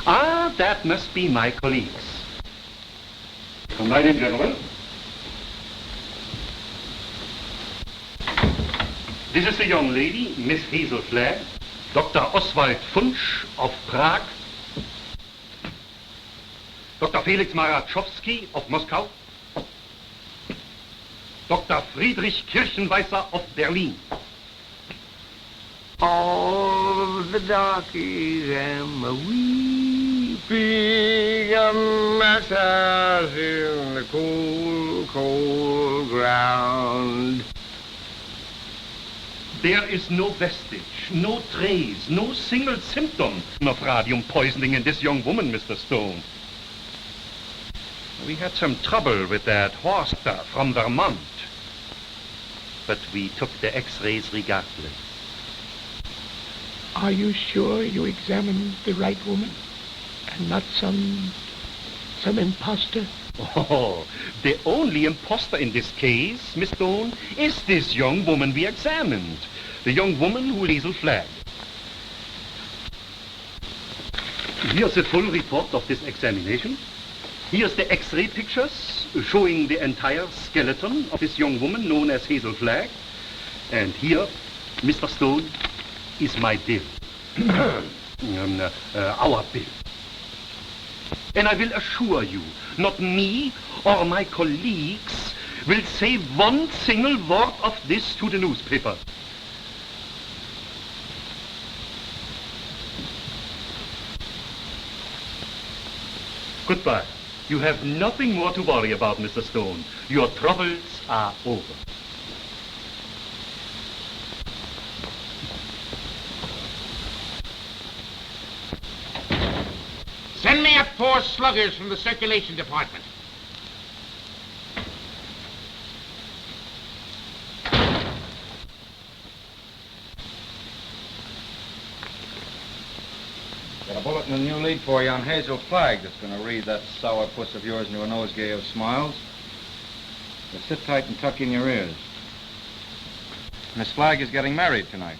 Ah, that must be my colleagues. Come right in, gentlemen. This is the young lady, Miss Hazel Flagg, Dr. Oswald Funsch of Prague, Dr. Felix Marachowski of Moscow, Dr. Friedrich Kirchenweißer of Berlin. All of the darkies am a weeping a masses in the cold, cold ground. There is no vestige, no trace, no single symptom of radium poisoning in this young woman, Mr. Stone. We had some trouble with that horse from Vermont, but we took the x-rays regardless. Are you sure you examined the right woman and not some imposter? Oh, the only imposter in this case, Miss Stone, is this young woman we examined. The young woman who Hazel Flagg. Here's the full report of this examination. Here's the x-ray pictures showing the entire skeleton of this young woman known as Hazel Flagg. And here, Mr. Stone, is my bill. Our bill. And I will assure you, not me or my colleagues will say one single word of this to the newspaper. Goodbye. You have nothing more to worry about, Mr. Stone. Your troubles are over. Send me up 4 sluggers from the circulation department. Got a bulletin and a new lead for you on Hazel Flagg that's going to read that sour puss of yours into a nosegay of smiles. So sit tight and tuck in your ears. Miss Flagg is getting married tonight.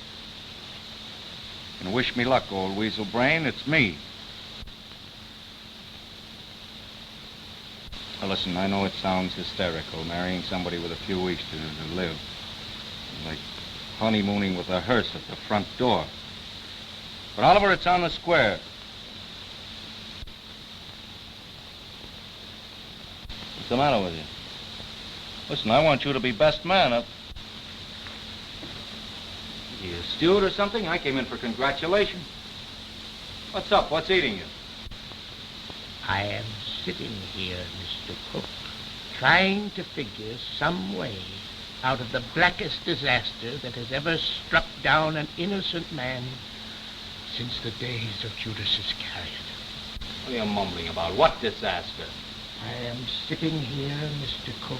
And wish me luck, old weasel brain. It's me. Now listen, I know it sounds hysterical, marrying somebody with a few weeks to live. Like honeymooning with a hearse at the front door. But Oliver, it's on the square. What's the matter with you? Listen, I want you to be best man up. You a steward or something? I came in for congratulations. What's up? What's eating you? I am sitting here, Mr. Cook, trying to figure some way out of the blackest disaster that has ever struck down an innocent man since the days of Judas Iscariot. What are you mumbling about? What disaster? I am sitting here, Mr. Cook,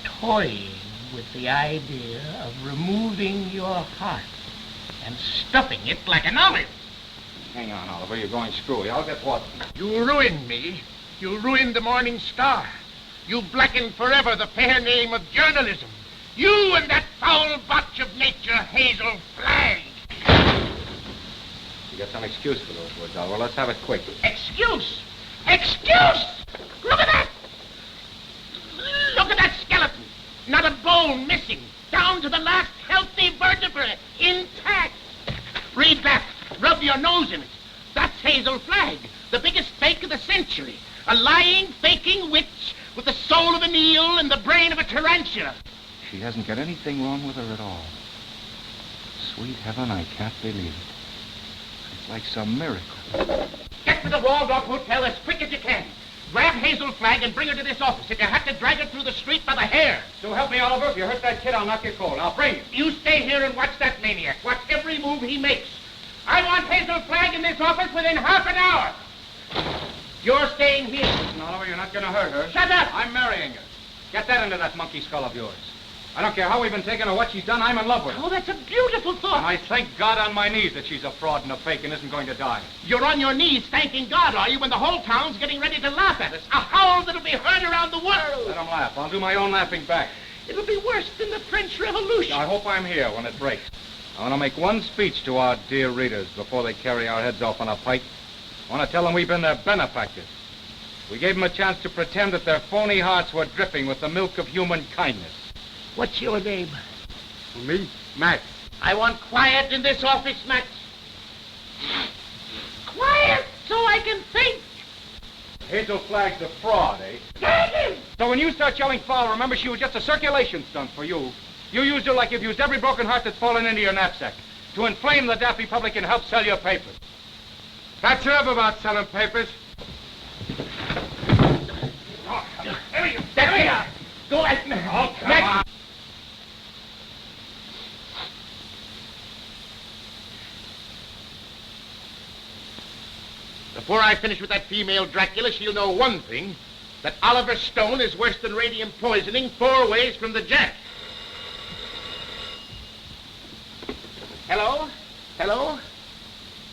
toying with the idea of removing your heart and stuffing it like an olive. Hang on, Oliver. You're going screwy. I'll get what? You ruined me. You ruined the Morning Star. You blackened forever the fair name of journalism. You and that foul botch of nature, Hazel Flagg. You got some excuse for those words, Oliver. Let's have it quick. Excuse? Excuse? Look at that! Look at that skeleton. Not a bone missing. Down to the last healthy vertebra. Intact. Read that. Rub your nose in it. That's Hazel Flagg, the biggest fake of the century. A lying, faking witch with the soul of an eel and the brain of a tarantula. She hasn't got anything wrong with her at all. Sweet heaven, I can't believe it. It's like some miracle. Get to the Waldorf Hotel as quick as you can. Grab Hazel Flagg and bring her to this office. If you have to drag her through the street by the hair. So help me, Oliver. If you hurt that kid, I'll knock you cold. I'll bring you. You stay here and watch that maniac. Watch every move he makes. I want Hazel Flagg in this office within half an hour. You're staying here. Listen, Oliver, you're not going to hurt her. Shut up! I'm marrying her. Get that into that monkey skull of yours. I don't care how we've been taking her, what she's done, I'm in love with her. Oh, that's a beautiful thought. And I thank God on my knees that she's a fraud and a fake and isn't going to die. You're on your knees thanking God, are you, when the whole town's getting ready to laugh at us? A howl that'll be heard around the world. Let them laugh. I'll do my own laughing back. It'll be worse than the French Revolution. I hope I'm here when it breaks. I want to make one speech to our dear readers before they carry our heads off on a pike. I want to tell them we've been their benefactors. We gave them a chance to pretend that their phony hearts were dripping with the milk of human kindness. What's your name? Me? Max. I want quiet in this office, Max. Quiet so I can think. Hazel Flagg's a fraud, eh? Dang him! So when you start yelling foul, remember she was just a circulation stunt for you. You used her like you've used every broken heart that's fallen into your knapsack to inflame the daffy public and help sell your papers. That's enough about selling papers. There you are. Go at me. Oh, come on. Before I finish with that female Dracula, she'll know one thing, that Oliver Stone is worse than radium poisoning 4 ways from the Jack. Hello? Hello?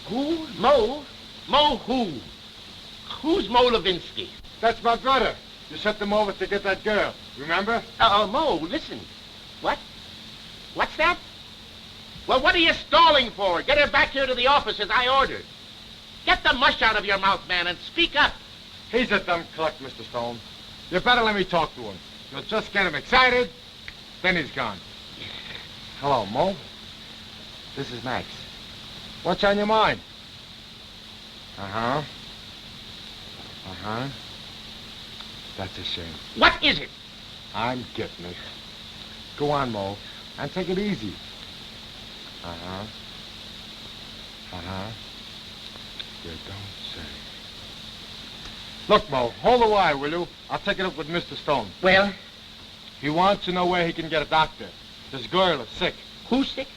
Who? Mo? Mo who? Who's Mo Levinsky? That's my brother. You sent them over to get that girl. Remember? Mo, listen. What? What's that? Well, what are you stalling for? Get her back here to the office as I ordered. Get the mush out of your mouth, man, and speak up. He's a dumb cluck, Mr. Stone. You better let me talk to him. You'll just get him excited, then he's gone. Hello, Mo. This is Max. What's on your mind? Uh-huh. Uh-huh. That's a shame. What is it? I'm getting it. Go on, Mo, and take it easy. Uh-huh. Uh-huh. You don't say. Look, Mo, hold the wire, will you? I'll take it up with Mr. Stone. Well? He wants to know where he can get a doctor. This girl is sick. Who's sick?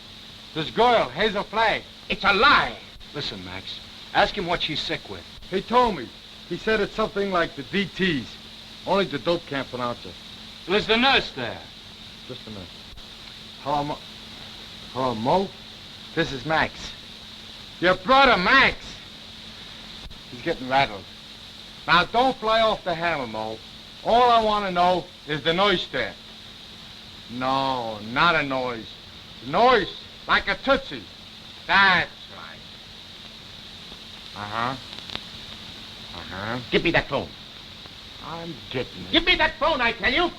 This girl, Hazel Flagg. It's a lie. Listen, Max. Ask him what she's sick with. He told me. He said it's something like the DTs. Only the dope can't pronounce it. Well, is the nurse there? Just a minute. Hello, Mo. Hello, Mo? This is Max. Your brother, Max. He's getting rattled. Now, don't fly off the handle, Mo. All I want to know is the noise there. No, not a noise. Noise, like a tootsie. That's right. Uh-huh. Uh-huh. Give me that phone. I'm getting it. Give me that phone, I tell you.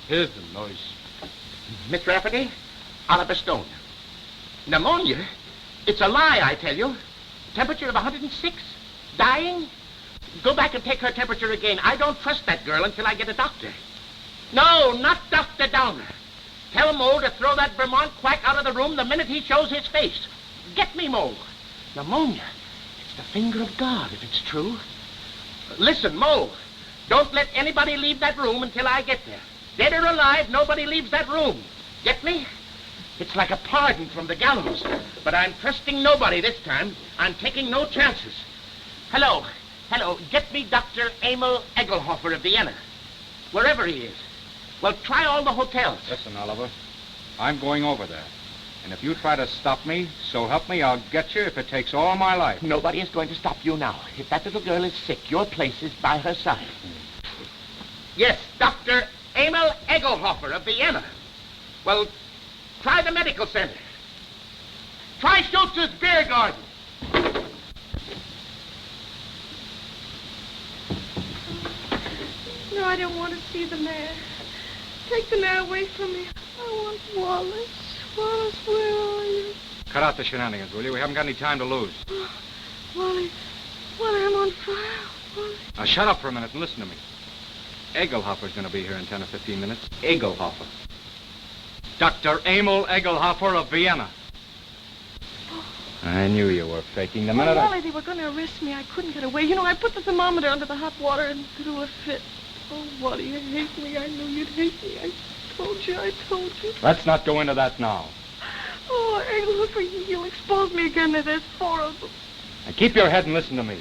Here's the noise. Miss Rafferty, Oliver Stone. Pneumonia? It's a lie, I tell you. Temperature of 106. Dying? Go back and take her temperature again. I don't trust that girl until I get a doctor. No, not Dr. Downer. Tell Mo to throw that Vermont quack out of the room the minute he shows his face. Get me, Mo. Pneumonia. It's the finger of God, if it's true. Listen, Mo. Don't let anybody leave that room until I get there. Dead or alive, nobody leaves that room. Get me? It's like a pardon from the gallows. But I'm trusting nobody this time. I'm taking no chances. Hello. Hello. Get me Dr. Emil Egelhofer of Vienna. Wherever he is. Well, try all the hotels. Listen, Oliver. I'm going over there. And if you try to stop me, so help me, I'll get you if it takes all my life. Nobody is going to stop you now. If that little girl is sick, your place is by her side. Yes, Dr. Emil Egelhofer of Vienna. Well, try the medical center. Try Schultz's beer garden. No, I don't want to see the mayor. Take the mayor away from me. I want Wallace. Wallace, where are you? Cut out the shenanigans, will you? We haven't got any time to lose. Oh, Wally, I'm on fire. Wally. Now, shut up for a minute and listen to me. Egelhofer's going to be here in 10 or 15 minutes. Egelhofer. Dr. Emil Egelhofer of Vienna. I knew you were faking the minute Wally, they were going to arrest me. I couldn't get away. You know, I put the thermometer under the hot water and threw a fit. Oh, Wally, you hate me. I knew you'd hate me. I told you. Let's not go into that now. Oh, Egelhofer, you'll expose me again. There's 4 of them. Now, keep your head and listen to me.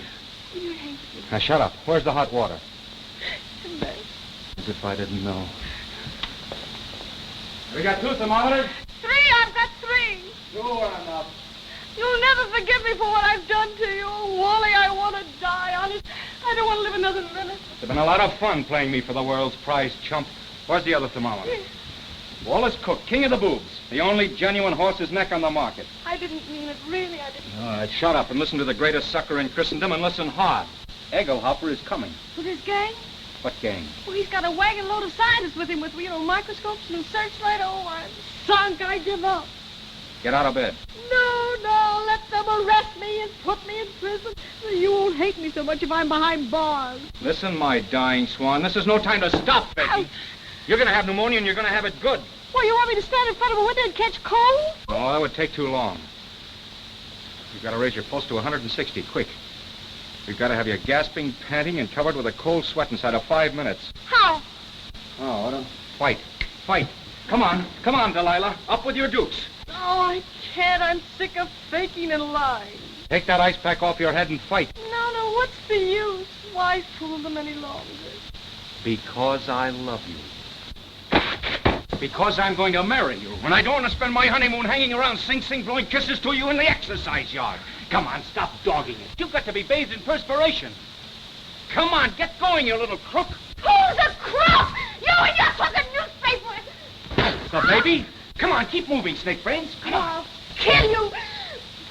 You hate me. Now, shut up. Where's the hot water? And then... As if I didn't know. We got 2 thermometers? 3, I've got 3. Sure enough. You'll never forgive me for what I've done to you. Oh, Wally, I want to die, honest. I don't want to live another minute. It's been a lot of fun playing me for the world's prize, chump. Where's the other thermometer? Wallace Cook, king of the boobs. The only genuine horse's neck on the market. I didn't mean it, really, I didn't. All right, shut up and listen to the greatest sucker in Christendom and listen hard. Egelhofer is coming. With his gang? What gang? Well, he's got a wagon load of scientists with him with, microscopes and searchlight. Oh, I'm sunk. I give up. Get out of bed. No, let them arrest me and put me in prison. You won't hate me so much if I'm behind bars. Listen, my dying swan, this is no time to stop begging. You're going to have pneumonia and you're going to have it good. Well, you want me to stand in front of a window and catch cold? No, that would take too long. You've got to raise your pulse to 160, quick. We've got to have you gasping, panting, and covered with a cold sweat inside of 5 minutes. How? Oh, what a... Fight. Come on, Delilah. Up with your dukes. Oh, I can't. I'm sick of faking and lying. Take that ice pack off your head and fight. No, what's the use? Why fool them any longer? Because I love you. Because I'm going to marry you. And I don't want to spend my honeymoon hanging around Sing Sing blowing kisses to you in the exercise yard. Come on, stop dogging it. You've got to be bathed in perspiration. Come on, get going, you little crook. Who's a crook? You and your fucking newspaper. The baby? Come on, keep moving, snake brains. Come on. I'll kill you.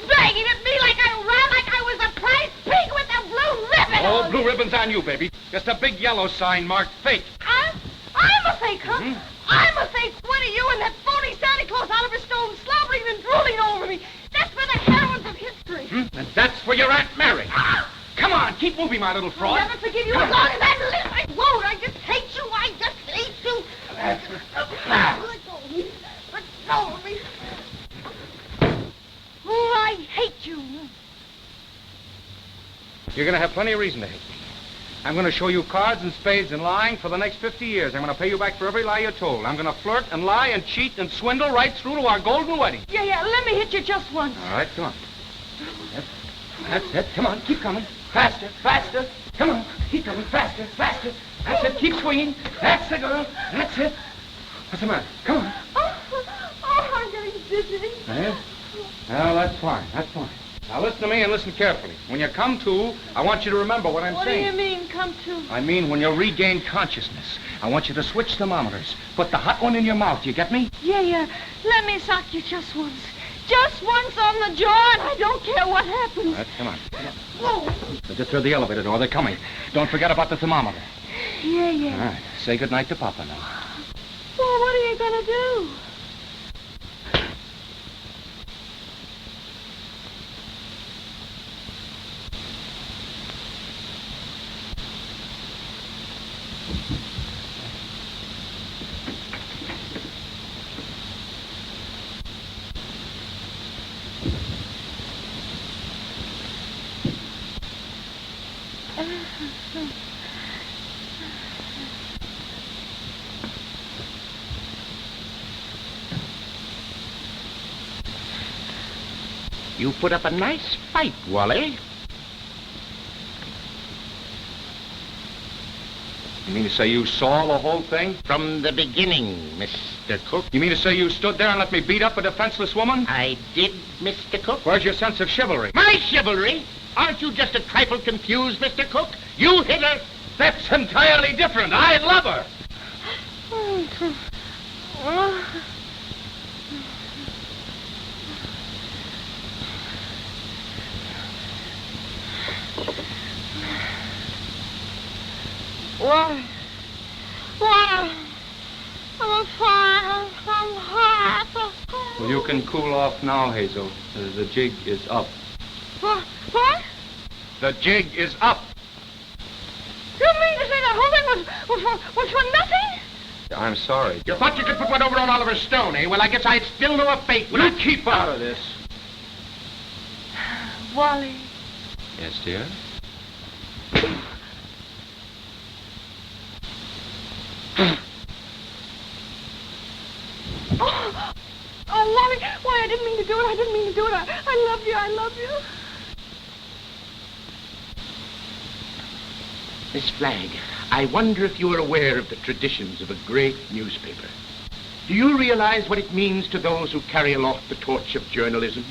Bragging at me like I was a prize pig with a blue ribbon. Oh, blue ribbons on you, baby. Just a big yellow sign marked fake. I'm a fake, huh? Mm-hmm. I'm a fake. What are you and that phony Santa Claus Oliver Stone slobbering and drooling over me? That's for the heroines of history. And that's for your Aunt Mary. Come on, keep moving, my little fraud. I'll never forgive you as long as I live. I won't. I just hate you. I just hate you. That's it. Let go of me. Let go of me. Oh, I hate you. You're going to have plenty of reason to hate me. I'm going to show you cards and spades and lying for the next 50 years. I'm going to pay you back for every lie you told. I'm going to flirt and lie and cheat and swindle right through to our golden wedding. Yeah, let me hit you just once. All right, come on. That's it. Come on, keep coming. Faster, faster. Come on, keep coming. Faster, faster. That's it. Keep swinging. That's the girl. That's it. What's the matter? Come on. Oh, I'm getting dizzy. Yeah? Well, that's fine. That's fine. Now listen to me and listen carefully. When you come to, I want you to remember what I'm saying. What do you mean, come to? I mean, when you regain consciousness, I want you to switch thermometers. Put the hot one in your mouth. You get me? Yeah. Let me sock you just once. Just once on the jaw, and I don't care what happens. All right, come on. Whoa. They're just through the elevator door. They're coming. Don't forget about the thermometer. Yeah. All right. Say goodnight to Papa now. Well, what are you going to do? You put up a nice fight, Wally. You mean to say you saw the whole thing? From the beginning, Mr. Cook. You mean to say you stood there and let me beat up a defenseless woman? I did, Mr. Cook. Where's your sense of chivalry? My chivalry? Aren't you just a trifle confused, Mr. Cook? You hit her. That's entirely different. I love her. Why? I'm fine. I'm hot. Well, you can cool off now, Hazel. The jig is up. What? The jig is up. You mean to say that whole thing was for nothing? I'm sorry. You thought you could put one over on Oliver Stone, eh? Well, I guess I'd still know a fate. You keep out of this. Wally. Yes, dear? Oh, Wally, why, I didn't mean to do it. I love you. Miss Flagg, I wonder if you are aware of the traditions of a great newspaper. Do you realize what it means to those who carry aloft the torch of journalism?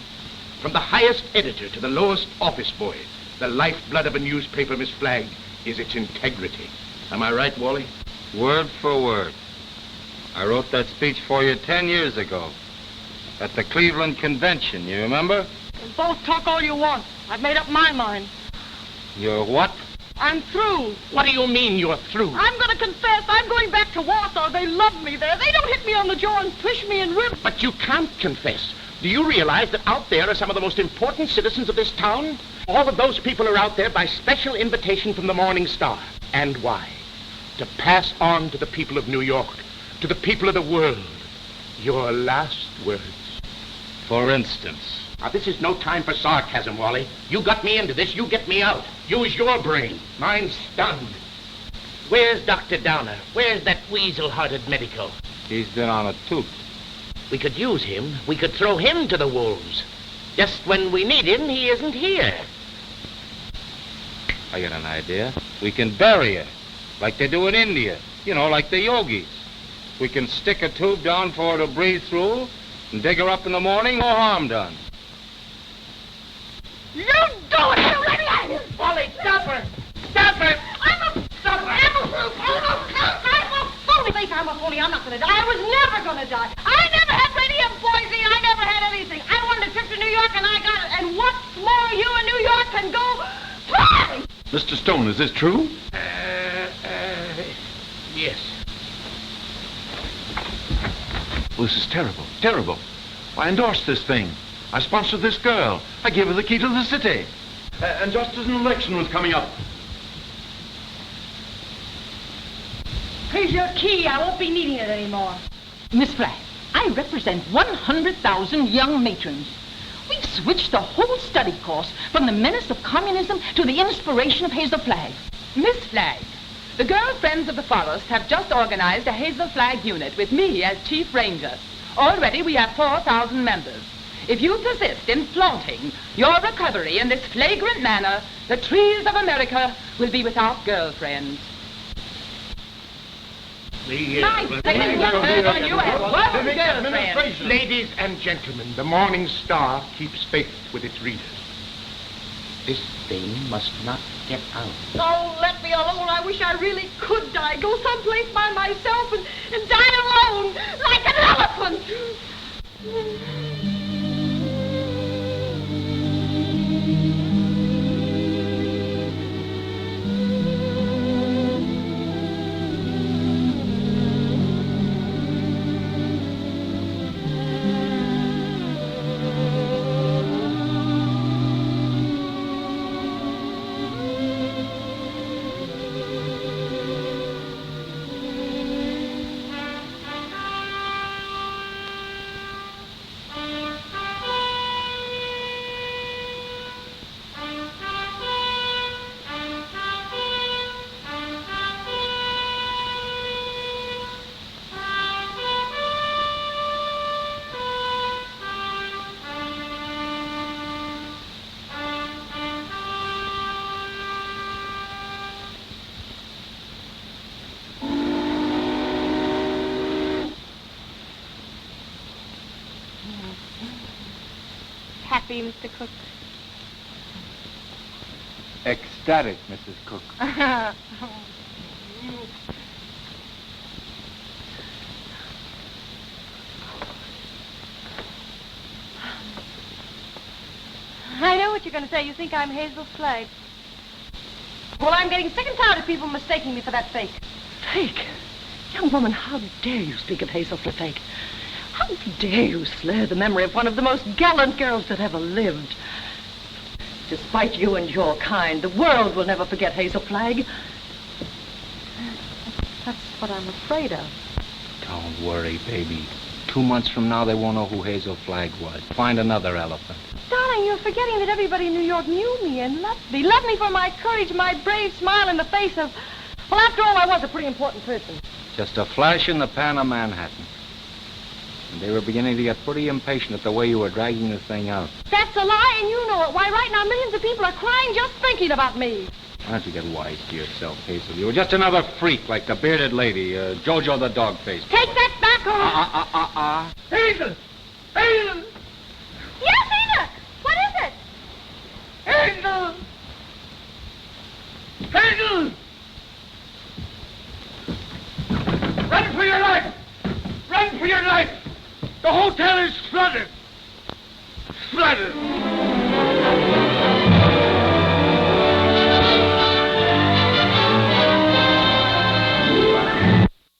From the highest editor to the lowest office boy, the lifeblood of a newspaper, Miss Flagg, is its integrity. Am I right, Wally? Word for word. I wrote that speech for you 10 years ago at the Cleveland Convention, you remember? Both talk all you want. I've made up my mind. You're what? I'm through. What do you mean you're through? I'm going to confess. I'm going back to Warsaw. They love me there. They don't hit me on the jaw and push me in ribs. But you can't confess. Do you realize that out there are some of the most important citizens of this town? All of those people are out there by special invitation from the Morning Star. And why? To pass on to the people of New York, to the people of the world, your last words. For instance? Now, this is no time for sarcasm, Wally. You got me into this, you get me out. Use your brain. Mine's stunned. Where's Dr. Downer? Where's that weasel-hearted medico? He's been on a toot. We could use him. We could throw him to the wolves. Just when we need him, he isn't here. I got an idea. We can bury her, like they do in India. You know, like the yogis. We can stick a tube down for her to breathe through and dig her up in the morning, no harm done. You do it! You let me out of here! Wally, stop her! Stop her! I'm a phony. I'm not going to die. I was never going to die. I never had radium poisoning. I never had anything. I wanted a trip to New York, and I got it. And what's more, you in New York can go fly! Mr. Stone, is this true? Yes. Well, this is terrible. Terrible. I endorsed this thing. I sponsored this girl. I gave her the key to the city. And just as an election was coming up. Here's your key. I won't be needing it anymore. Miss Flagg, I represent 100,000 young matrons. We've switched the whole study course from the menace of communism to the inspiration of Hazel Flagg. Miss Flagg, the Girlfriends of the Forest have just organized a Hazel Flag unit with me as chief ranger. Already we have 4,000 members. If you persist in flaunting your recovery in this flagrant manner, the trees of America will be without girlfriends. Ladies and gentlemen, the Morning Star keeps faith with its readers. This thing must not get out. Oh, let me alone. I wish I really could die. Go someplace by myself and die alone, like an elephant. Happy, Mr. Cook? Ecstatic, Mrs. Cook. I know what you're going to say. You think I'm Hazel Flagg. Well, I'm getting sick and tired of people mistaking me for that fake. Fake? Young woman, how dare you speak of Hazel Flagg? How dare you slur the memory of one of the most gallant girls that ever lived? Despite you and your kind, the world will never forget Hazel Flagg. That's what I'm afraid of. Don't worry, baby. 2 months from now, they won't know who Hazel Flagg was. Find another elephant. Darling, you're forgetting that everybody in New York knew me and loved me. Loved me for my courage, my brave smile in the face of... Well, after all, I was a pretty important person. Just a flash in the pan of Manhattan. And they were beginning to get pretty impatient at the way you were dragging the thing out. That's a lie, and you know it. Why, right now, millions of people are crying just thinking about me. Why don't you get wise to yourself, Hazel? You were just another freak like the bearded lady, Jojo the dog-faced. Take that back, or... Hazel! Hazel! Yes, Enoch! What is it? Hazel! Hazel! Run for your life! Run for your life! The hotel is flooded! Flooded!